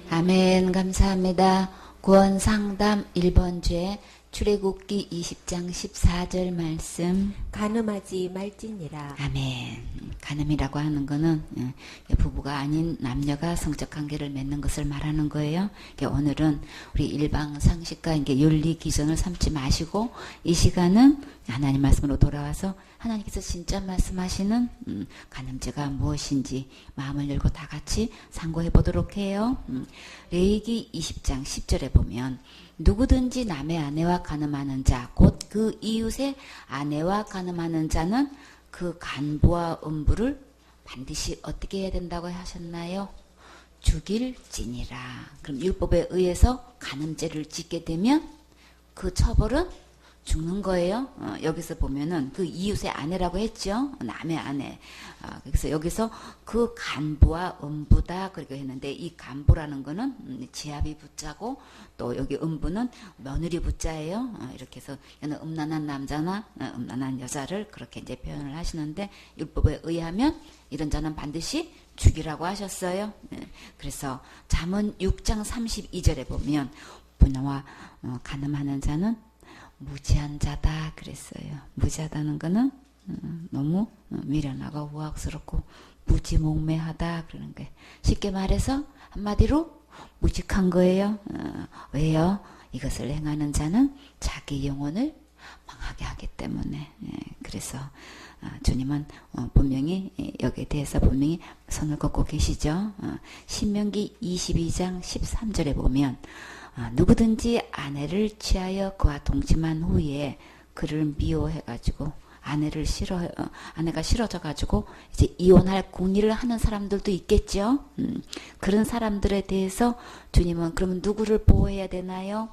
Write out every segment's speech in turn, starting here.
아멘. 감사합니다. 구원상담 1번죄 출애굽기 20장 14절 말씀. 간음하지 말지니라. 아멘. 간음이라고 하는 거는 부부가 아닌 남녀가 성적 관계를 맺는 것을 말하는 거예요. 오늘은 우리 일방 상식과 윤리 기준을 삼지 마시고 이 시간은 하나님 말씀으로 돌아와서 하나님께서 진짜 말씀하시는 간음죄가 무엇인지 마음을 열고 다 같이 상고해 보도록 해요. 레위기 20장 10절에 보면 누구든지 남의 아내와 간음하는 자 곧 그 이웃의 아내와 간음하는 자는 그 간부와 음부를 반드시 어떻게 해야 된다고 하셨나요? 죽일지니라. 그럼 율법에 의해서 간음죄를 짓게 되면 그 처벌은 죽는 거예요. 여기서 보면은 그 이웃의 아내라고 했죠. 남의 아내. 그래서 여기서 그 간부와 음부다 그렇게 했는데 이 간부라는 거는 지압이 부자고 또 여기 음부는 며느리 부자예요. 이렇게 해서 얘는 음란한 남자나 음란한 여자를 그렇게 이제 표현을 하시는데 율법에 의하면 이런 자는 반드시 죽이라고 하셨어요. 그래서 잠언 6장 32절에 보면 부녀와 간음하는 자는 무지한 자다 그랬어요. 무지하다는 거는 너무 미련하고 우악스럽고 무지몽매하다 그러는 거예요. 쉽게 말해서 한마디로 무직한 거예요. 왜요? 이것을 행하는 자는 자기 영혼을 망하게 하기 때문에. 그래서 주님은 분명히 여기에 대해서 분명히 손을 걷고 계시죠. 신명기 22장 13절에 보면 누구든지 아내를 취하여 그와 동침한 후에 그를 미워해가지고 아내가 싫어져가지고 이제 이혼할 궁리를 하는 사람들도 있겠죠. 그런 사람들에 대해서 주님은 그러면 누구를 보호해야 되나요?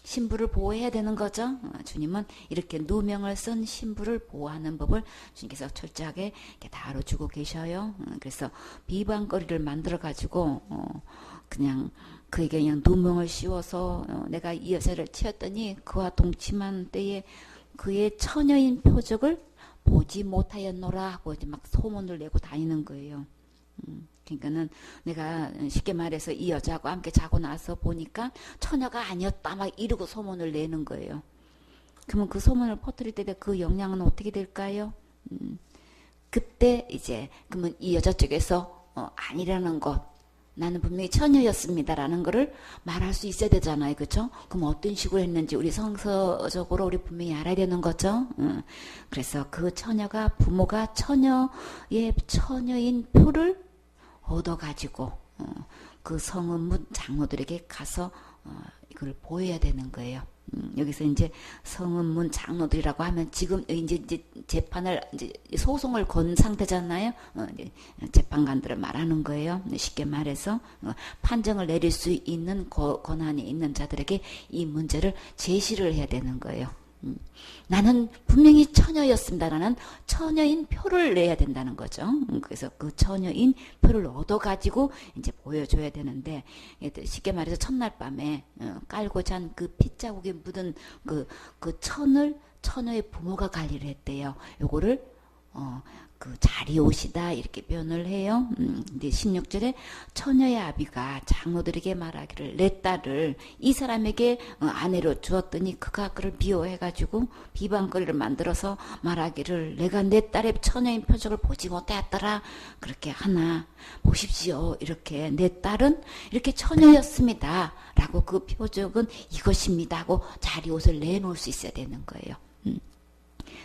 신부를 보호해야 되는 거죠. 주님은 이렇게 누명을 쓴 신부를 보호하는 법을 주님께서 철저하게 다뤄주고 계셔요. 그래서 비방거리를 만들어가지고 그냥 그에게 그냥 누명을 씌워서 내가 이 여자를 치었더니 그와 동침한 때에 그의 처녀인 표적을 보지 못하였노라 하고 이제 막 소문을 내고 다니는 거예요. 그러니까는 내가 쉽게 말해서 이 여자하고 함께 자고 나서 보니까 처녀가 아니었다 막 이러고 소문을 내는 거예요. 그러면 그 소문을 퍼뜨릴 때 그 영향은 어떻게 될까요? 그때 이제 그러면 이 여자 쪽에서 아니라는 것, 나는 분명히 처녀였습니다라는 거를 말할 수 있어야 되잖아요. 그렇죠? 그럼 어떤 식으로 했는지 우리 성서적으로 우리 분명히 알아야 되는 거죠. 그래서 그 처녀가 부모가 처녀인 표를 얻어가지고 그 성읍문 장로들에게 가서 이걸 보여야 되는 거예요. 여기서 이제 성읍문 장로들이라고 하면 지금 이제 재판을 이제 소송을 건 상태잖아요. 이제 재판관들을 말하는 거예요. 쉽게 말해서 판정을 내릴 수 있는 권한이 있는 자들에게 이 문제를 제시를 해야 되는 거예요. 나는 분명히 처녀였습니다. 나는 처녀인 표를 내야 된다는 거죠. 그래서 그 처녀인 표를 얻어가지고 이제 보여줘야 되는데, 쉽게 말해서 첫날 밤에 깔고 잔 그 핏자국에 묻은 그 천을 처녀의 부모가 관리를 했대요. 요거를 그 자리옷이다 이렇게 표현을 해요. 근데 16절에 처녀의 아비가 장로들에게 말하기를 내 딸을 이 사람에게 아내로 주었더니 그가 그를 미워해가지고 비방거리를 만들어서 말하기를 내가 내 딸의 처녀인 표적을 보지 못하였더라. 그렇게 하나 보십시오. 이렇게 내 딸은 이렇게 처녀였습니다. 라고 그 표적은 이것입니다 하고 자리옷을 내놓을 수 있어야 되는 거예요.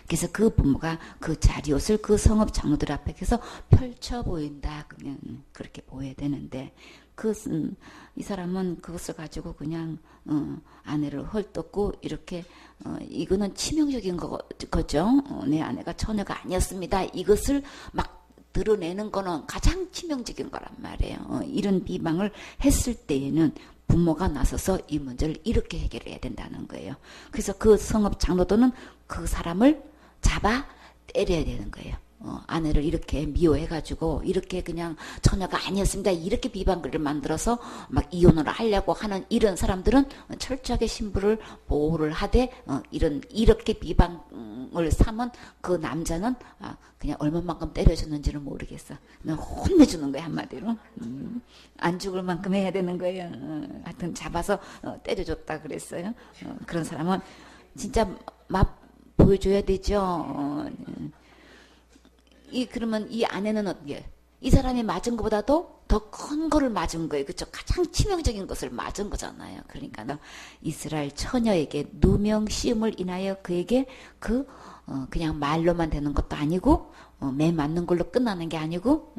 그래서 그 부모가 그 자리옷을 그 성읍 장로들 앞에서 펼쳐 보인다. 그냥 그렇게 보여야 되는데 이 사람은 그것을 가지고 그냥 아내를 헐뜯고 이렇게 이거는 치명적인 거죠. 내 아내가 처녀가 아니었습니다. 이것을 막 드러내는 거는 가장 치명적인 거란 말이에요. 이런 비방을 했을 때에는 부모가 나서서 이 문제를 이렇게 해결해야 된다는 거예요. 그래서 그 성읍 장로들은 그 사람을 잡아 때려야 되는 거예요. 아내를 이렇게 미워해가지고 이렇게 그냥 처녀가 아니었습니다. 이렇게 비방글을 만들어서 막 이혼을 하려고 하는 이런 사람들은 철저하게 신부를 보호를 하되 이렇게 비방을 삼은 그 남자는 그냥 얼마만큼 때려줬는지는 모르겠어. 그냥 혼내주는 거야 한마디로. 안 죽을 만큼 해야 되는 거예요. 하여튼 잡아서 때려줬다 그랬어요. 그런 사람은 진짜 맛 보여줘야 되죠. 그러면 이 아내는 어떻게? 이 사람이 맞은 것보다도 더 큰 거를 맞은 거예요. 그쵸? 가장 치명적인 것을 맞은 거잖아요. 그러니까 이스라엘 처녀에게 누명 씌움을 인하여 그에게 그냥 말로만 되는 것도 아니고 매 맞는 걸로 끝나는 게 아니고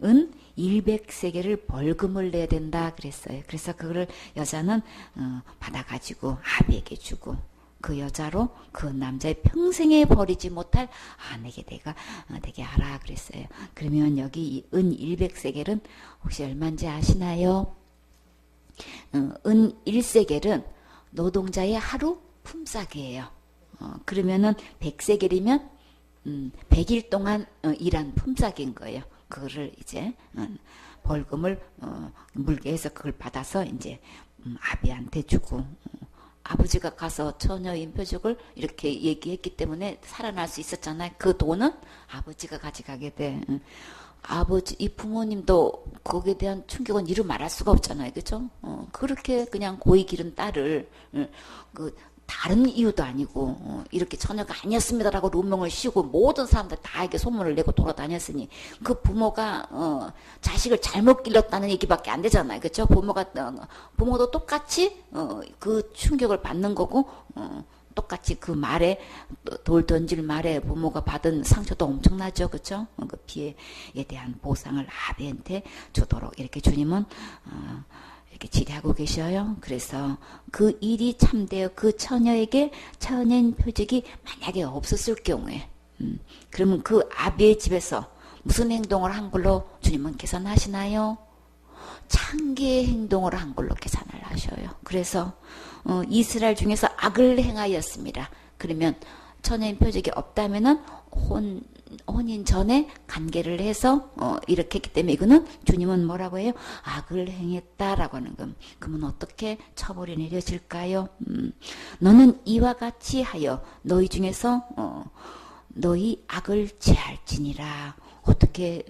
은 100세겔을 벌금을 내야 된다 그랬어요. 그래서 그거를 여자는 받아가지고 아비에게 주고 그 여자로 그 남자의 평생에 버리지 못할 아내게 되게 하라 그랬어요. 그러면 여기 은 100세겔은 혹시 얼마인지 아시나요? 은 1세겔은 노동자의 하루 품삯이에요. 그러면은 100세겔이면 100일 동안 일한 품삯인 거예요. 그거를 이제 벌금을 물게 해서 그걸 받아서 이제 아비한테 주고 아버지가 가서 처녀인 표적을 이렇게 얘기했기 때문에 살아날 수 있었잖아요. 그 돈은 아버지가 가져가게 돼. 이 부모님도 거기에 대한 충격은 이루 말할 수가 없잖아요. 그죠? 그렇게 그냥 고이 기른 딸을, 다른 이유도 아니고, 이렇게 처녀가 아니었습니다라고 누명을 씌우고 모든 사람들 다 이게 소문을 내고 돌아다녔으니, 그 부모가, 자식을 잘못 길렀다는 얘기밖에 안 되잖아요. 그죠? 부모도 똑같이, 그 충격을 받는 거고, 똑같이 그 말에, 돌 던질 말에 부모가 받은 상처도 엄청나죠. 그죠? 그 피해에 대한 보상을 아비한테 주도록 이렇게 주님은, 이렇게 지리하고 계셔요. 그래서 그 일이 참되어 그 처녀에게 처녀인 표적이 만약에 없었을 경우에 그러면 그 아비의 집에서 무슨 행동을 한 걸로 주님은 계산하시나요? 창기의 행동을 한 걸로 계산을 하셔요. 그래서 이스라엘 중에서 악을 행하였습니다. 그러면 처녀인 표적이 없다면은 혼인 전에 관계를 해서 이렇게 했기 때문에 이거는 주님은 뭐라고 해요? 악을 행했다라고 하는 건 그러면 어떻게 처벌이 내려질까요? 너는 이와 같이 하여 너희 중에서 너희 악을 제할지니라. 어떻게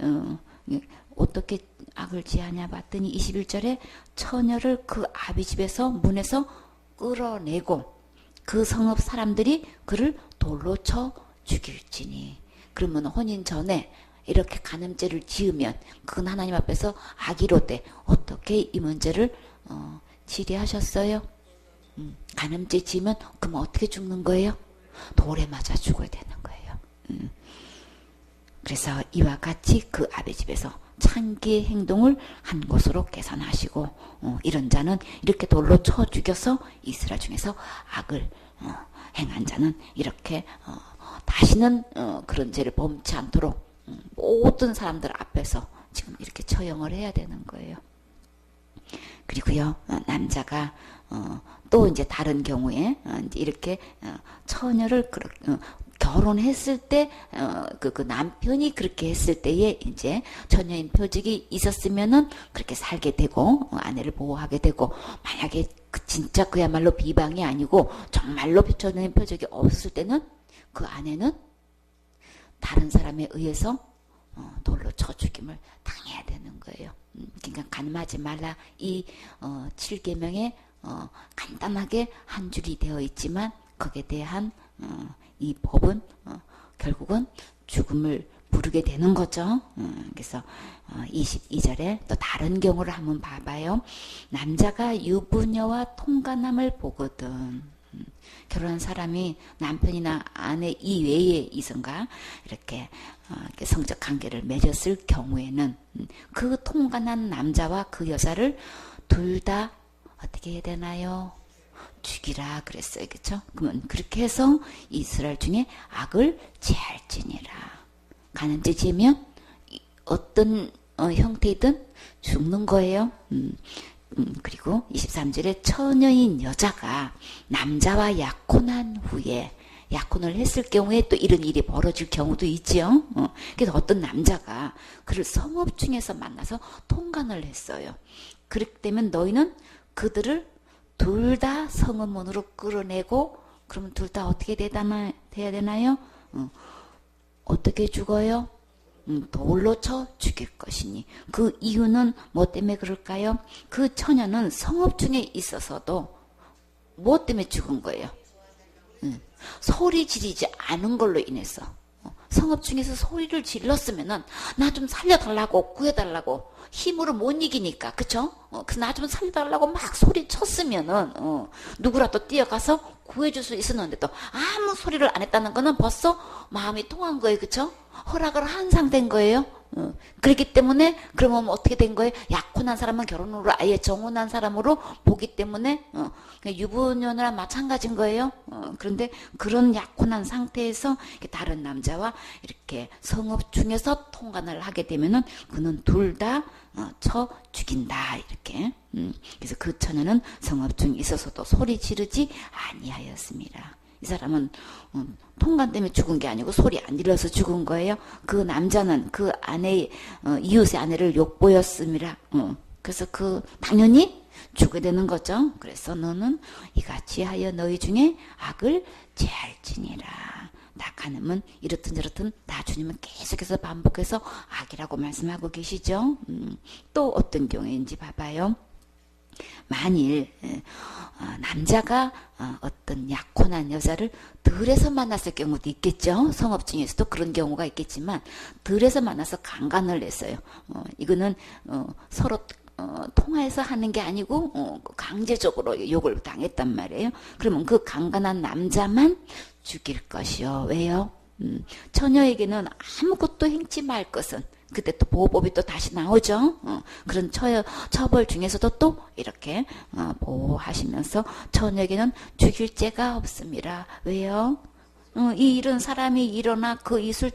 악을 제하냐 봤더니 21절에 처녀를 그 아비 집에서 문에서 끌어내고 그 성읍 사람들이 그를 돌로 쳐 죽일지니. 그러면 혼인 전에 이렇게 간음죄를 지으면 그건 하나님 앞에서 악이로되 어떻게 이 문제를 치리하셨어요? 간음죄 지으면 그럼 어떻게 죽는 거예요? 돌에 맞아 죽어야 되는 거예요. 그래서 이와 같이 그 아비 집에서 창기의 행동을 한 것으로 계산하시고 이런 자는 이렇게 돌로 쳐 죽여서 이스라엘 중에서 악을 행한 자는 이렇게 다시는 그런 죄를 범치 않도록 모든 사람들 앞에서 지금 이렇게 처형을 해야 되는 거예요. 그리고요 남자가 또 이제 다른 경우에 이제 이렇게 처녀를 결혼했을 때 그 남편이 그렇게 했을 때에 이제 처녀인 표적이 있었으면은 그렇게 살게 되고 아내를 보호하게 되고 만약에 진짜 그야말로 비방이 아니고 정말로 처녀인 표적이 없을 때는 그 아내는 다른 사람에 의해서 돌로 쳐 죽임을 당해야 되는 거예요. 그러니까 간음하지 말라 이 7계명에 간단하게 한 줄이 되어 있지만 거기에 대한 이 법은 결국은 죽음을 부르게 되는 거죠. 그래서 22절에 또 다른 경우를 한번 봐봐요. 남자가 유부녀와 통간함을 보거든. 결혼한 사람이 남편이나 아내 이외에 이성과 이렇게 성적 관계를 맺었을 경우에는 그 통간한 남자와 그 여자를 둘 다 어떻게 해야 되나요? 죽이라 그랬어요. 그렇죠? 그러면 그렇게 해서 이스라엘 중에 악을 제할지니라. 간음죄 지으면 어떤 형태이든 죽는 거예요. 그리고 23절에 처녀인 여자가 남자와 약혼한 후에 약혼을 했을 경우에 또 이런 일이 벌어질 경우도 있죠. 그래서 어떤 남자가 그를 성읍 중에서 만나서 통간을 했어요. 그렇기 때문에 너희는 그들을 둘 다 성읍문으로 끌어내고, 그러면 둘 다 어떻게 돼야 되나요? 어떻게 죽어요? 돌로 쳐 죽일 것이니. 그 이유는 뭐 때문에 그럴까요? 그 처녀는 성읍 중에 있어서도 뭐 때문에 죽은 거예요? 소리 지르지 않은 걸로 인해서. 성읍 중에서 소리를 질렀으면은 나 좀 살려달라고, 구해달라고, 힘으로 못 이기니까, 그쵸? 그래서 나 좀 살려달라고 막 소리 쳤으면은 누구라도 뛰어가서 구해줄 수 있었는데도 아무 소리를 안 했다는 거는 벌써 마음이 통한 거예요, 그쵸? 허락을 한 상태인 거예요. 그렇기 때문에 그러면 어떻게 된 거예요? 약혼한 사람은 결혼으로 아예 정혼한 사람으로 보기 때문에 유부녀랑 마찬가지인 거예요. 그런데 그런 약혼한 상태에서 다른 남자와 이렇게 성읍 중에서 통간을 하게 되면은 그는 둘 다 쳐 죽인다, 이렇게. 그래서 그 처녀는 성읍 중에 있어서도 소리 지르지 아니하였습니다. 이 사람은 통간 때문에 죽은 게 아니고 소리 안 질러서 죽은 거예요. 그 남자는 그 아내, 이웃의 아내를 욕보였습니다. 그래서 당연히 죽게 되는 거죠. 그래서 너는 이같이 하여 너희 중에 악을 제할지니라. 낙하님은 이렇든 저렇든 다 주님은 계속해서 반복해서 악이라고 말씀하고 계시죠. 또 어떤 경우인지 봐봐요. 만일 남자가 어떤 약혼한 여자를 들에서 만났을 경우도 있겠죠. 성업 중에서도 그런 경우가 있겠지만 들에서 만나서 강간을 했어요. 이거는 서로 통화해서 하는 게 아니고 강제적으로 욕을 당했단 말이에요. 그러면 그 강간한 남자만 죽일 것이요. 왜요? 처녀에게는 아무것도 행치 말 것은, 그때 또 보호법이 또 다시 나오죠. 그런 처벌 중에서도 또 이렇게 보호하시면서 처녀에게는 죽일 죄가 없습니다. 왜요? 이런 사람이 일어나 그 이슬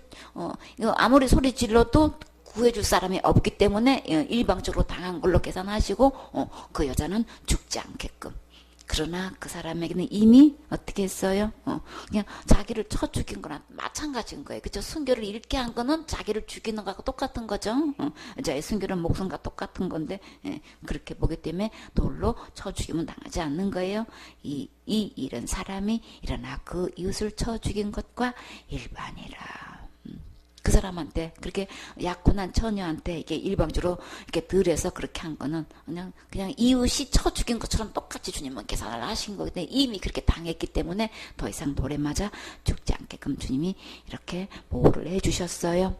아무리 소리 질러도 구해줄 사람이 없기 때문에 일방적으로 당한 걸로 계산하시고 그 여자는 죽지 않게끔. 그러나 그 사람에게는 이미 어떻게 했어요? 그냥 자기를 쳐 죽인 거나 마찬가지인 거예요. 그죠? 순교를 잃게 한 거는 자기를 죽이는 거하고 똑같은 거죠. 여자의 순교는 목숨과 똑같은 건데, 그렇게 보기 때문에 돌로 쳐 죽이면 당하지 않는 거예요. 이 일은 사람이 일어나 그 이웃을 쳐 죽인 것과 일반이라. 그 사람한테, 그렇게 약혼한 처녀한테 이게 일방적으로 이렇게 들여서 그렇게 한 거는 그냥 이웃이 쳐 죽인 것처럼 똑같이 주님은 계산을 하신 거기 때문에 이미 그렇게 당했기 때문에 더 이상 돌에 맞아 죽지 않게끔 주님이 이렇게 보호를 해주셨어요.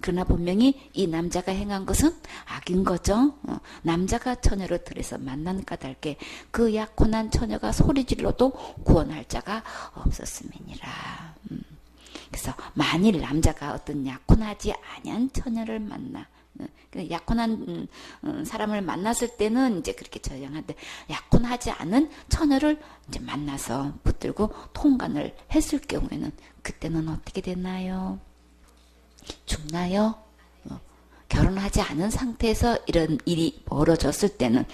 그러나 분명히 이 남자가 행한 것은 악인 거죠. 남자가 처녀를 들여서 만난 까닭에 그 약혼한 처녀가 소리 질러도 구원할 자가 없었음이니라. 그래서 만일 남자가 어떤 약혼하지 아니한 처녀를 만나, 약혼한 사람을 만났을 때는 이제 그렇게 저양한데, 약혼하지 않은 처녀를 이제 만나서 붙들고 통간을 했을 경우에는 그때는 어떻게 됐나요? 죽나요? 결혼하지 않은 상태에서 이런 일이 벌어졌을 때는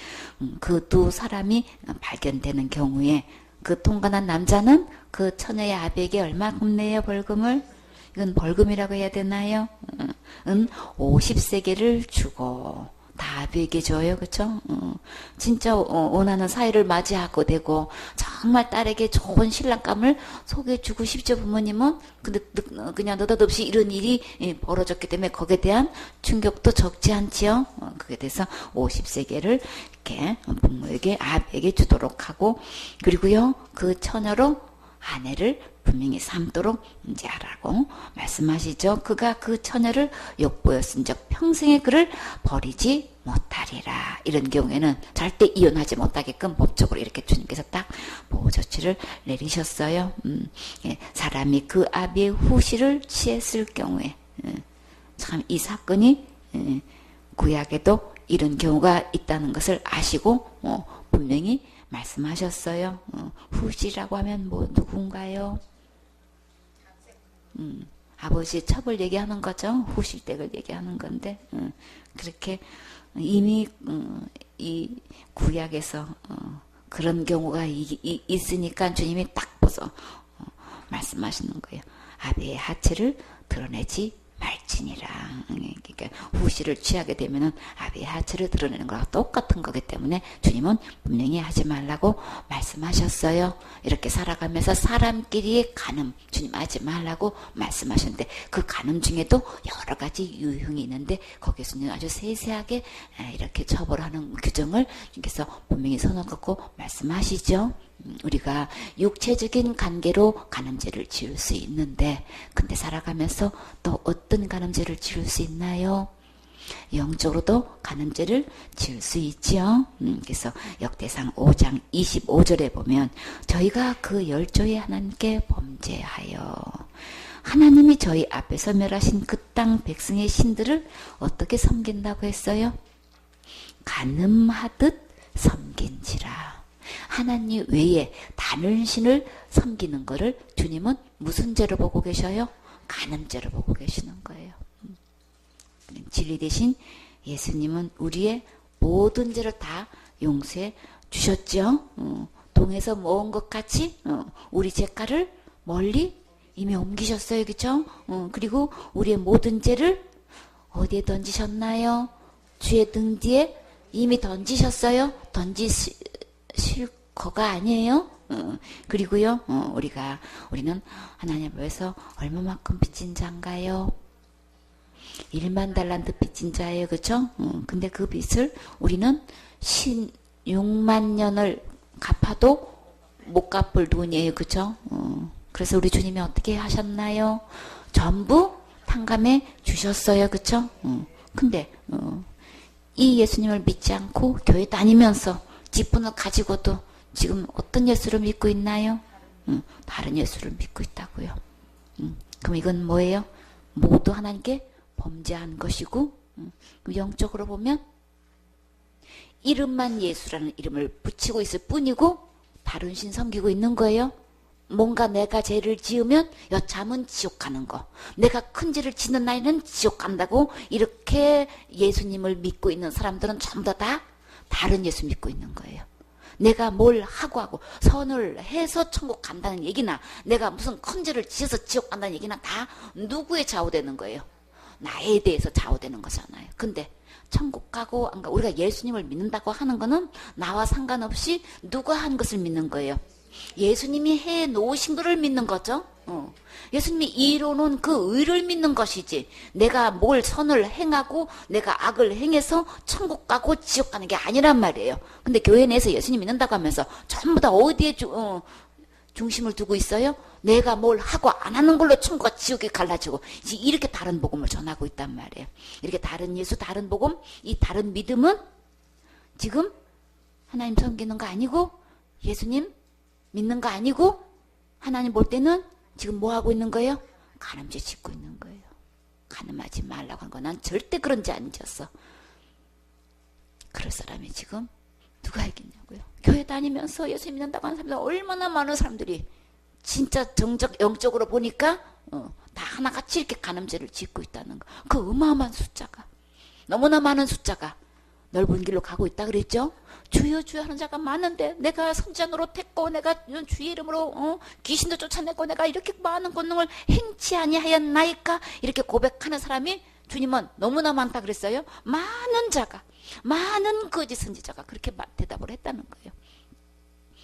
그 두 사람이 발견되는 경우에 그 통간한 남자는 그 처녀의 아비에게 얼마큼 내요, 벌금을? 이건 벌금이라고 해야 되나요? 50세겔을 주고 다 아비에게 줘요, 그쵸? 진짜 원하는 사이를 맞이하고 되고 정말 딸에게 좋은 신랑감을 소개해주고 싶죠, 부모님은. 근데 그냥 느닷없이 이런 일이 벌어졌기 때문에 거기에 대한 충격도 적지 않지요. 그에 대해서 50세겔을 이렇게 부모에게, 아비에게 주도록 하고, 그리고요 그 처녀로 아내를 분명히 삼도록 이제 하라고 말씀하시죠. 그가 그 처녀를 욕보였은즉 평생에 그를 버리지 못하리라. 이런 경우에는 절대 이혼하지 못하게끔 법적으로 이렇게 주님께서 딱 보호 조치를 내리셨어요. 사람이 그 아비의 후시를 취했을 경우에, 참 이 사건이 구약에도 이런 경우가 있다는 것을 아시고 분명히 말씀하셨어요. 후시라고 하면 뭐 누군가요? 아버지의 첩을 얘기하는 거죠. 후실댁을 얘기하는 건데, 그렇게 이미 이 구약에서 그런 경우가 있으니까 주님이 딱 보서 말씀하시는 거예요. 아비의 하체를 드러내지 말지니라. 그러니까 후시를 취하게 되면은 아비의 하체를 드러내는 거랑 똑같은 거기 때문에 주님은 분명히 하지 말라고 말씀하셨어요. 이렇게 살아가면서 사람끼리의 간음, 주님 하지 말라고 말씀하셨는데 그 간음 중에도 여러 가지 유형이 있는데 거기서는 아주 세세하게 이렇게 처벌하는 규정을 주님께서 분명히 선언하고 말씀하시죠. 우리가 육체적인 관계로 간음죄를 지을 수 있는데 근데 살아가면서 또 어떤 간음죄를 지을 수 있나요? 영적으로도 간음죄를 지을 수 있죠. 그래서 역대상 5장 25절에 보면 저희가 그 열조의 하나님께 범죄하여 하나님이 저희 앞에서 멸하신 그 땅 백성의 신들을 어떻게 섬긴다고 했어요? 간음하듯 섬긴지라. 하나님 외에 다른 신을 섬기는 것을 주님은 무슨 죄로 보고 계셔요? 간음죄로 보고 계시는 거예요. 진리 대신 예수님은 우리의 모든 죄를 다 용서해 주셨죠. 동에서 모은 것 같이 우리 죄가를 멀리 이미 옮기셨어요. 그렇죠? 그리고 우리의 모든 죄를 어디에 던지셨나요? 주의 등 뒤에 이미 던지셨어요. 던지실 거가 아니에요. 그리고요, 우리는 하나님 앞에서 얼마만큼 빚진 자인가요? 1만 달란트 빚진 자예요. 그렇죠? 근데 그 빚을 우리는 6만 년을 갚아도 못 갚을 돈이에요. 그렇죠? 그래서 우리 주님이 어떻게 하셨나요? 전부 탕감해 주셨어요. 그렇죠? 근데 이 예수님을 믿지 않고 교회 다니면서 직분을 가지고도 지금 어떤 예수를 믿고 있나요? 다른 예수를 믿고 있다고요. 그럼 이건 뭐예요? 모두 하나님께 범죄한 것이고, 그럼 영적으로 보면 이름만 예수라는 이름을 붙이고 있을 뿐이고 다른 신 섬기고 있는 거예요. 뭔가 내가 죄를 지으면 여참은 지옥 가는 거, 내가 큰 죄를 지는 나이는 지옥 간다고 이렇게 예수님을 믿고 있는 사람들은 전부 다 다른 예수 믿고 있는 거예요. 내가 뭘 하고 선을 해서 천국 간다는 얘기나 내가 무슨 큰 죄를 지어서 지옥 간다는 얘기나 다 누구에 좌우되는 거예요? 나에 대해서 좌우되는 거잖아요. 근데 천국 가고 안 가, 우리가 예수님을 믿는다고 하는 거는 나와 상관없이 누가 한 것을 믿는 거예요. 예수님이 해 놓으신 것을 믿는 거죠. 예수님이 이루어놓은 그 의를 믿는 것이지 내가 뭘 선을 행하고 내가 악을 행해서 천국 가고 지옥 가는 게 아니란 말이에요. 근데 교회 내에서 예수님 믿는다고 하면서 전부 다 어디에 중심을 두고 있어요? 내가 뭘 하고 안 하는 걸로 천국과 지옥이 갈라지고 이렇게 다른 복음을 전하고 있단 말이에요. 이렇게 다른 예수, 다른 복음, 이 다른 믿음은 지금 하나님 섬기는 거 아니고 예수님 믿는 거 아니고 하나님 볼 때는 지금 뭐 하고 있는 거예요? 간음죄 짓고 있는 거예요. 간음하지 말라고 한 거 난 절대 그런 죄 안 지었어. 그럴 사람이 지금 누가 있겠냐고요. 교회 다니면서 예수 믿는다고 하는 사람들 얼마나 많은 사람들이 진짜 정적 영적으로 보니까 다 하나같이 이렇게 간음죄를 짓고 있다는 거. 그 어마어마한 숫자가 너무나 많은 숫자가 넓은 길로 가고 있다 그랬죠. 주여 주여 하는 자가 많은데 내가 선지자 노릇했고 내가 주의 이름으로 귀신도 쫓아내고 내가 이렇게 많은 권능을 행치 아니하였나이까 이렇게 고백하는 사람이 주님은 너무나 많다 그랬어요. 많은 자가 많은 거짓 선지자가 그렇게 대답을 했다는 거예요.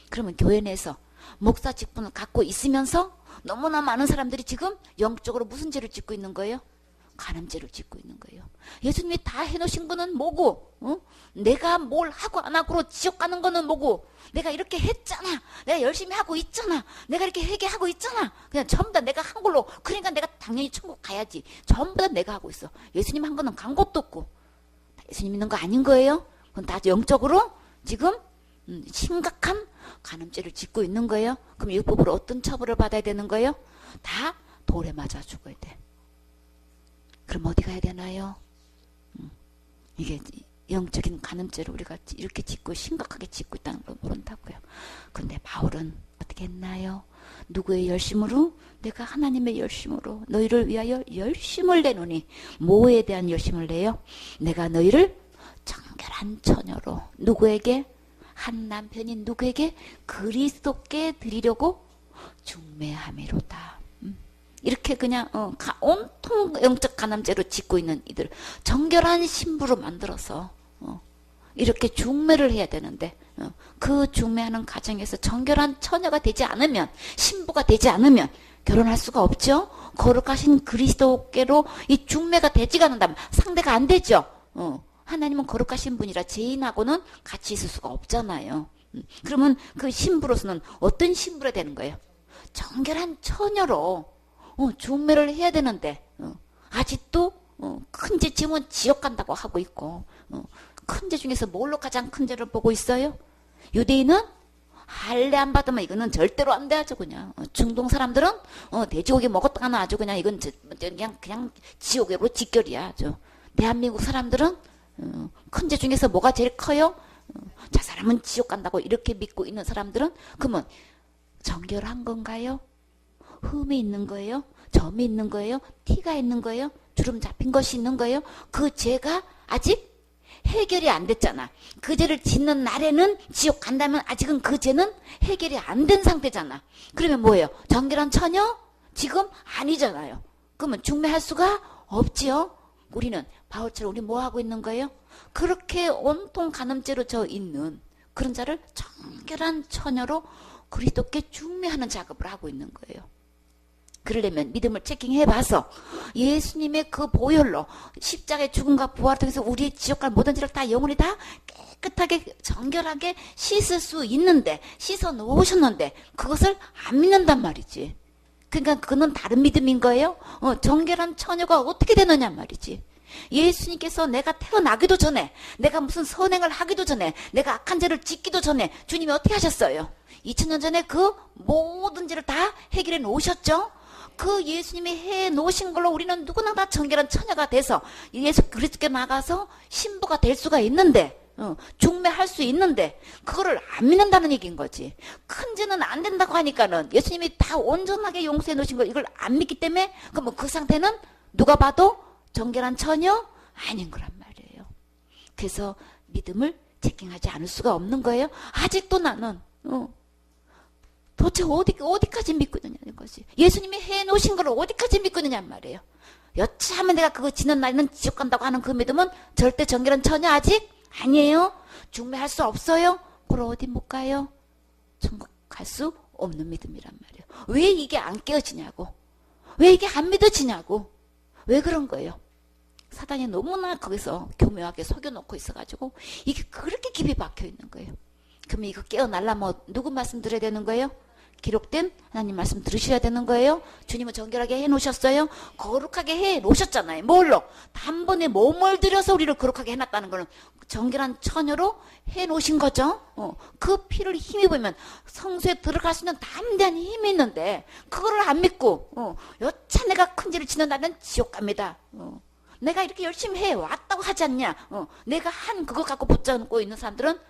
그러면 교회 내에서 목사 직분을 갖고 있으면서 너무나 많은 사람들이 지금 영적으로 무슨 죄를 짓고 있는 거예요? 간음죄를 짓고 있는 거예요. 예수님이 다 해놓으신 거는 뭐고, 내가 뭘 하고 안 하고로 지옥 가는 거는 뭐고, 내가 이렇게 했잖아, 내가 열심히 하고 있잖아, 내가 이렇게 회개하고 있잖아, 그냥 전부 다 내가 한 걸로, 그러니까 내가 당연히 천국 가야지. 전부 다 내가 하고 있어. 예수님 한 거는 간 것도 없고 예수님 믿는 거 아닌 거예요. 그건 다 영적으로 지금 심각한 간음죄를 짓고 있는 거예요. 그럼 율법으로 어떤 처벌을 받아야 되는 거예요? 다 돌에 맞아 죽어야 돼. 그럼 어디 가야 되나요? 이게 영적인 간음죄를 우리가 이렇게 짓고 심각하게 짓고 있다는 걸 모른다고요. 근데 바울은 어떻게 했나요? 누구의 열심으로? 내가 하나님의 열심으로 너희를 위하여 열심을 내노니. 뭐에 대한 열심을 내요? 내가 너희를 정결한 처녀로 누구에게? 한 남편인 누구에게? 그리스도께 드리려고 중매함이로다. 이렇게 그냥 온통 영적 간암죄로 짓고 있는 이들 정결한 신부로 만들어서 이렇게 중매를 해야 되는데 그 중매하는 가정에서 정결한 처녀가 되지 않으면, 신부가 되지 않으면 결혼할 수가 없죠. 거룩하신 그리스도께로 이 중매가 되지가 않는다면 상대가 안 되죠. 하나님은 거룩하신 분이라 죄인하고는 같이 있을 수가 없잖아요. 그러면 그 신부로서는 어떤 신부가 되는 거예요? 정결한 처녀로 중매를 해야 되는데 아직도 큰 죄 지으면 지옥 간다고 하고 있고, 큰 죄 중에서 뭘로 가장 큰 죄를 보고 있어요? 유대인은 할례 안 받으면 이거는 절대로 안 돼. 아주 그냥 중동 사람들은 돼지고기 먹었다가는 아주 그냥 이건 그냥 지옥으로 직결이야. 아주 대한민국 사람들은 큰 죄 중에서 뭐가 제일 커요? 저 사람은 지옥 간다고 이렇게 믿고 있는 사람들은 그러면 정결한 건가요? 흠이 있는 거예요? 점이 있는 거예요? 티가 있는 거예요? 주름 잡힌 것이 있는 거예요? 그 죄가 아직 해결이 안 됐잖아. 그 죄를 짓는 날에는 지옥 간다면 아직은 그 죄는 해결이 안 된 상태잖아. 그러면 뭐예요? 정결한 처녀? 지금 아니잖아요. 그러면 중매할 수가 없지요. 우리는 바울처럼 우리 뭐 하고 있는 거예요? 그렇게 온통 간음죄로 져 있는 그런 자를 정결한 처녀로 그리스도께 중매하는 작업을 하고 있는 거예요. 그러려면 믿음을 체킹해봐서 예수님의 그 보혈로 십자가의 죽음과 부활을 통해서 우리의 지옥갈 모든 죄를 다 영원히 다 깨끗하게 정결하게 씻을 수 있는데, 씻어 놓으셨는데 그것을 안 믿는단 말이지. 그러니까 그는 다른 믿음인 거예요. 정결한 처녀가 어떻게 되느냐 말이지. 예수님께서 내가 태어나기도 전에, 내가 무슨 선행을 하기도 전에, 내가 악한 죄를 짓기도 전에 주님이 어떻게 하셨어요? 2000년 전에 그 모든 죄를 다 해결해 놓으셨죠? 그 예수님이 해 놓으신 걸로 우리는 누구나 다 정결한 처녀가 돼서 예수 그리스도께 나가서 신부가 될 수가 있는데, 중매할 수 있는데 그거를 안 믿는다는 얘기인 거지. 큰 죄는 안 된다고 하니까는 예수님이 다 온전하게 용서해 놓으신 걸 이걸 안 믿기 때문에 그러면 그 상태는 누가 봐도 정결한 처녀 아닌 거란 말이에요. 그래서 믿음을 체킹하지 않을 수가 없는 거예요. 아직도 나는 도대체 어디까지 믿고 있느냐는 거지. 예수님이 해놓으신 걸 어디까지 믿고 있느냐는 말이에요. 여차하면 내가 그거 지는 날에는 지옥 간다고 하는 그 믿음은 절대 정결한 처녀 아직 아니에요. 중매할 수 없어요. 그럼 어디 못 가요? 천국 갈 수 없는 믿음이란 말이에요. 왜 이게 안 깨어지냐고. 왜 이게 안 믿어지냐고. 왜 그런 거예요? 사단이 너무나 거기서 교묘하게 속여놓고 있어가지고 이게 그렇게 깊이 박혀 있는 거예요. 그러면 이거 깨어나려면 누구 말씀 들어야 되는 거예요? 기록된 하나님 말씀 들으셔야 되는 거예요. 주님은 정결하게 해놓으셨어요. 거룩하게 해놓으셨잖아요. 뭘로? 단번에 몸을 들여서 우리를 거룩하게 해놨다는 거는 정결한 처녀로 해놓으신 거죠. 그 피를 힘입으면 성소에 들어갈 수 있는 담대한 힘이 있는데 그거를 안 믿고 여차 내가 큰 죄를 짓는 날은 지옥 갑니다. 내가 이렇게 열심히 해왔다고 하지 않냐. 내가 한 그거 갖고 붙잡고 있는 사람들은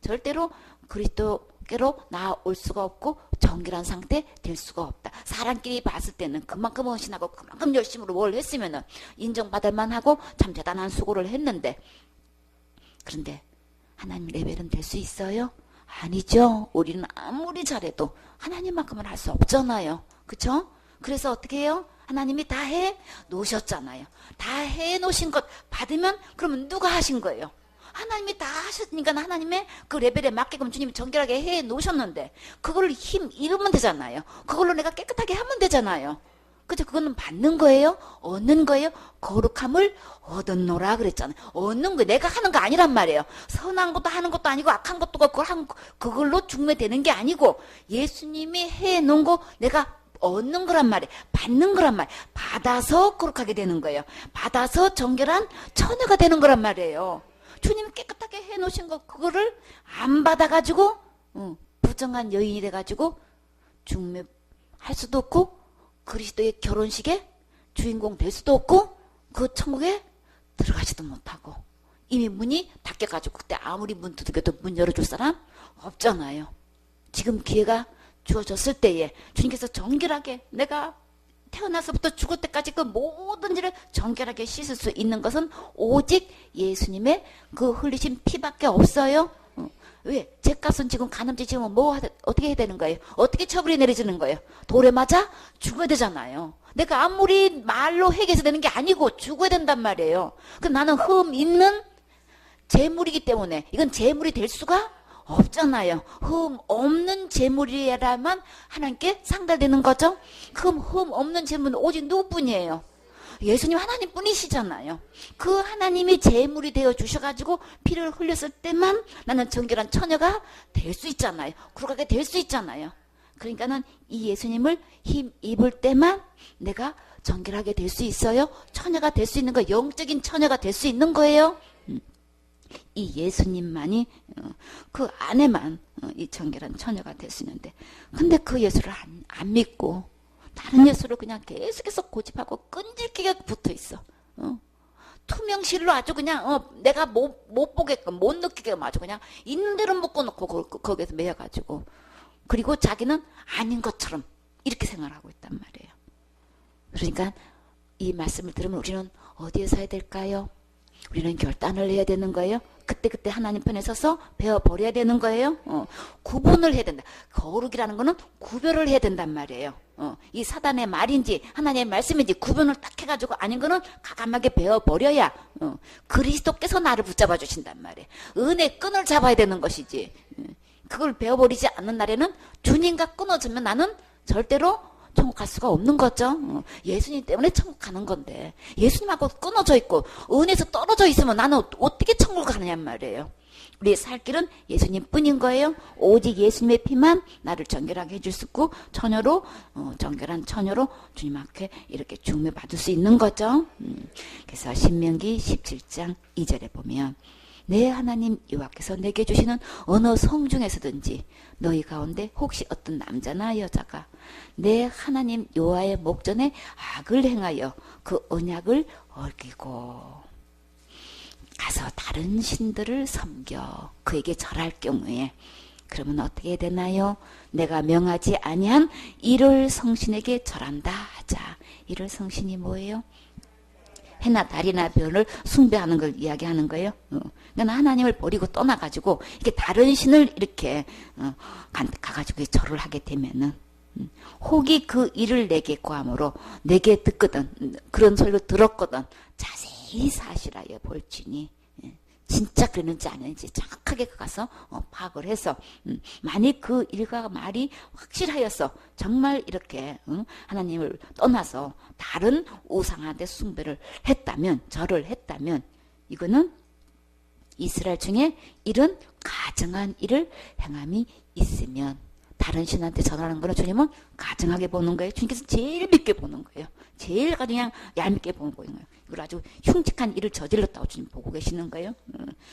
절대로 그리스도께로 나올 수가 없고 정결한 상태 될 수가 없다. 사람끼리 봤을 때는 그만큼 헌신하고 그만큼 열심으로 뭘 했으면 인정받을 만하고 참 대단한 수고를 했는데, 그런데 하나님 레벨은 될 수 있어요? 아니죠. 우리는 아무리 잘해도 하나님만큼은 할 수 없잖아요. 그쵸? 그래서 어떻게 해요? 하나님이 다 해 놓으셨잖아요. 다 해 놓으신 것 받으면 그러면 누가 하신 거예요? 하나님이 다 하셨으니까 하나님의 그 레벨에 맞게끔 주님이 정결하게 해 놓으셨는데 그걸 힘 입으면 되잖아요. 그걸로 내가 깨끗하게 하면 되잖아요. 그죠? 그거는 받는 거예요? 얻는 거예요? 거룩함을 얻었노라 그랬잖아요. 얻는 거 내가 하는 거 아니란 말이에요. 선한 것도 하는 것도 아니고 악한 것도 그걸로 중매되는 게 아니고 예수님이 해 놓은 거 내가 얻는 거란 말이에요. 받는 거란 말이에요. 받아서 거룩하게 되는 거예요. 받아서 정결한 처녀가 되는 거란 말이에요. 주님이 깨끗하게 해놓으신 거 그거를 안 받아가지고 부정한 여인이 돼가지고 중매할 수도 없고 그리스도의 결혼식에 주인공 될 수도 없고 그 천국에 들어가지도 못하고 이미 문이 닫혀가지고 그때 아무리 문 두들겨도 문 열어줄 사람 없잖아요. 지금 기회가 주어졌을 때에 주님께서 정결하게 내가 태어나서부터 죽을 때까지 그 모든 일을 정결하게 씻을 수 있는 것은 오직 예수님의 그 흘리신 피밖에 없어요. 왜? 죗값은 지금 간음죄 지으면 어떻게 해야 되는 거예요? 어떻게 처벌이 내려지는 거예요? 돌에 맞아? 죽어야 되잖아요. 내가 아무리 말로 해결해서 되는 게 아니고 죽어야 된단 말이에요. 그럼 나는 흠 있는 재물이기 때문에 이건 재물이 될 수가 없잖아요. 흠 없는 재물이라면 하나님께 상달되는 거죠. 흠 없는 재물은 오직 누구뿐이에요? 예수님 하나님 뿐이시잖아요. 그 하나님이 재물이 되어 주셔가지고 피를 흘렸을 때만 나는 정결한 처녀가 될 수 있잖아요. 그러게 될 수 있잖아요. 그러니까는 이 예수님을 힘 입을 때만 내가 정결하게 될 수 있어요. 처녀가 될 수 있는 거, 영적인 처녀가 될 수 있는 거예요. 이 예수님만이 그 안에만 이 정결한 처녀가 될 수 있는데, 근데 그 예수를 안 믿고 다른 예수를 그냥 계속해서 고집하고 끈질기게 붙어 있어. 투명실로 아주 그냥 내가 못 보게끔 못 느끼게끔 아주 그냥 있는 대로 묶어놓고 거기에서 매여가지고, 그리고 자기는 아닌 것처럼 이렇게 생활하고 있단 말이에요. 그러니까 이 말씀을 들으면 우리는 어디에 서야 될까요? 우리는 결단을 해야 되는 거예요. 그때 하나님 편에 서서 배워버려야 되는 거예요. 구분을 해야 된다. 거룩이라는 거는 구별을 해야 된단 말이에요. 이 사단의 말인지 하나님의 말씀인지 구분을 딱 해가지고 아닌 거는 가감하게 배워버려야 그리스도께서 나를 붙잡아 주신단 말이에요. 은혜 끈을 잡아야 되는 것이지. 그걸 배워버리지 않는 날에는 주님과 끊어지면 나는 절대로 천국 갈 수가 없는 거죠. 예수님 때문에 천국 가는 건데 예수님하고 끊어져 있고 은혜에서 떨어져 있으면 나는 어떻게 천국을 가느냐 말이에요. 우리의 살 길은 예수님 뿐인 거예요. 오직 예수님의 피만 나를 정결하게 해줄 수 있고 처녀로 정결한 처녀로 주님 앞에 이렇게 중매 받을 수 있는 거죠. 그래서 신명기 17장 2절에 보면 내 하나님 여호와께서 내게 주시는 어느 성 중에서든지 너희 가운데 혹시 어떤 남자나 여자가 내 하나님 여호와의 목전에 악을 행하여 그 언약을 어기고 가서 다른 신들을 섬겨 그에게 절할 경우에 그러면 어떻게 되나요? 내가 명하지 아니한 이를 성신에게 절한다 하자. 이를 성신이 뭐예요? 해나 달이나 별을 숭배하는 걸 이야기하는 거예요. 그러니까 하나님을 버리고 떠나가지고 이렇게 다른 신을 이렇게 가가지고 절을 하게 되면은 혹이 그 일을 내게 고함으로 내게 듣거든 그런 소리를 들었거든 자세히 사실하여 볼지니 진짜 그랬는지 아닌지 정확하게 가서 파악을 해서 만약 그 일과 말이 확실하여서 정말 이렇게 하나님을 떠나서 다른 우상한테 숭배를 했다면 절을 했다면 이거는 이스라엘 중에 이런 가증한 일을 행함이 있으면 다른 신한테 전하는 거는 주님은 가증하게 보는 거예요. 주님께서 제일 믿게 보는 거예요. 제일 그냥 얄밉게 보는 거예요. 이걸 아주 흉측한 일을 저질렀다고 주님 보고 계시는 거예요.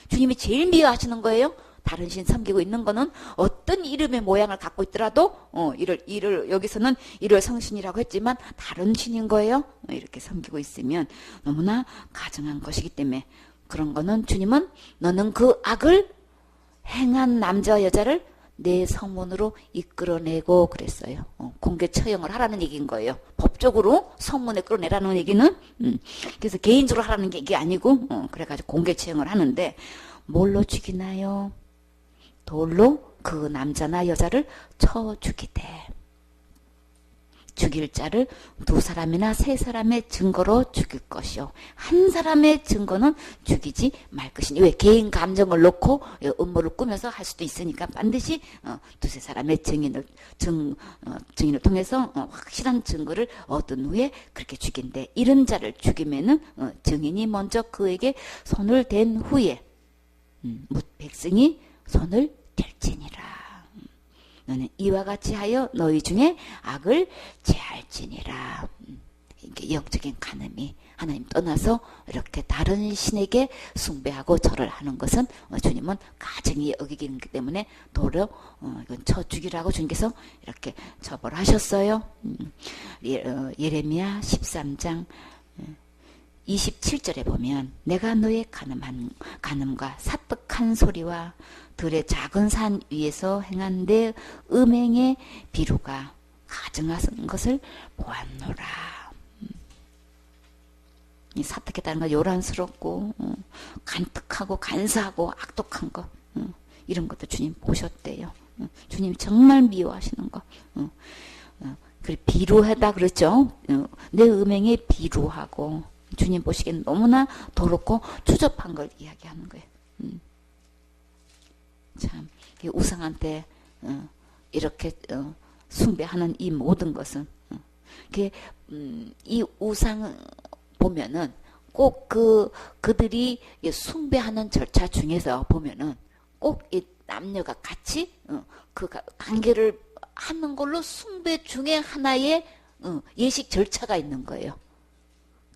주님이 제일 미워하시는 거예요. 다른 신 섬기고 있는 거는 어떤 이름의 모양을 갖고 있더라도 이를 여기서는 이를 성신이라고 했지만 다른 신인 거예요. 이렇게 섬기고 있으면 너무나 가증한 것이기 때문에 그런 거는 주님은 너는 그 악을 행한 남자와 여자를 내 성문으로 이끌어내고 그랬어요. 공개 처형을 하라는 얘기인 거예요. 법적으로 성문에 끌어내라는 얘기는 그래서 개인적으로 하라는 게 이게 아니고 그래가지고 공개 처형을 하는데 뭘로 죽이나요? 돌로 그 남자나 여자를 쳐 죽이되 죽일 자를 2사람이나 3사람의 증거로 죽일 것이요 한 사람의 증거는 죽이지 말 것이니 왜 개인 감정을 놓고 음모를 꾸며서 할 수도 있으니까 반드시 2-3사람의 증인을 통해서 확실한 증거를 얻은 후에 그렇게 죽인대. 이런 자를 죽이면은 증인이 먼저 그에게 손을 댄 후에 백성이 손을 댈지니라. 너는 이와 같이 하여 너희 중에 악을 제할지니라. 이게 영적인 간음이 하나님 떠나서 이렇게 다른 신에게 숭배하고 절을 하는 것은 주님은 가증히 여기기 때문에 도로 이건 쳐 죽이라고 주님께서 이렇게 처벌하셨어요. 예레미야 13장 27절에 보면 내가 너의 간음과 사떡한 소리와 들의 작은 산 위에서 행한 내 음행의 비루가 가증한 것을 보았노라. 이 사떡했다는 건 요란스럽고 간특하고 간사하고 악독한 거 이런 것도 주님 보셨대요. 주님 정말 미워하시는 거. 그래 비루하다 그랬죠. 내 음행에 비루하고 주님 보시기엔 너무나 더럽고 추접한 걸 이야기하는 거예요. 참 우상한테 이렇게 숭배하는 이 모든 것은 이 우상 보면은 꼭 그들이 숭배하는 절차 중에서 보면은 꼭 이 남녀가 같이 그 관계를 하는 걸로 숭배 중에 하나의 예식 절차가 있는 거예요.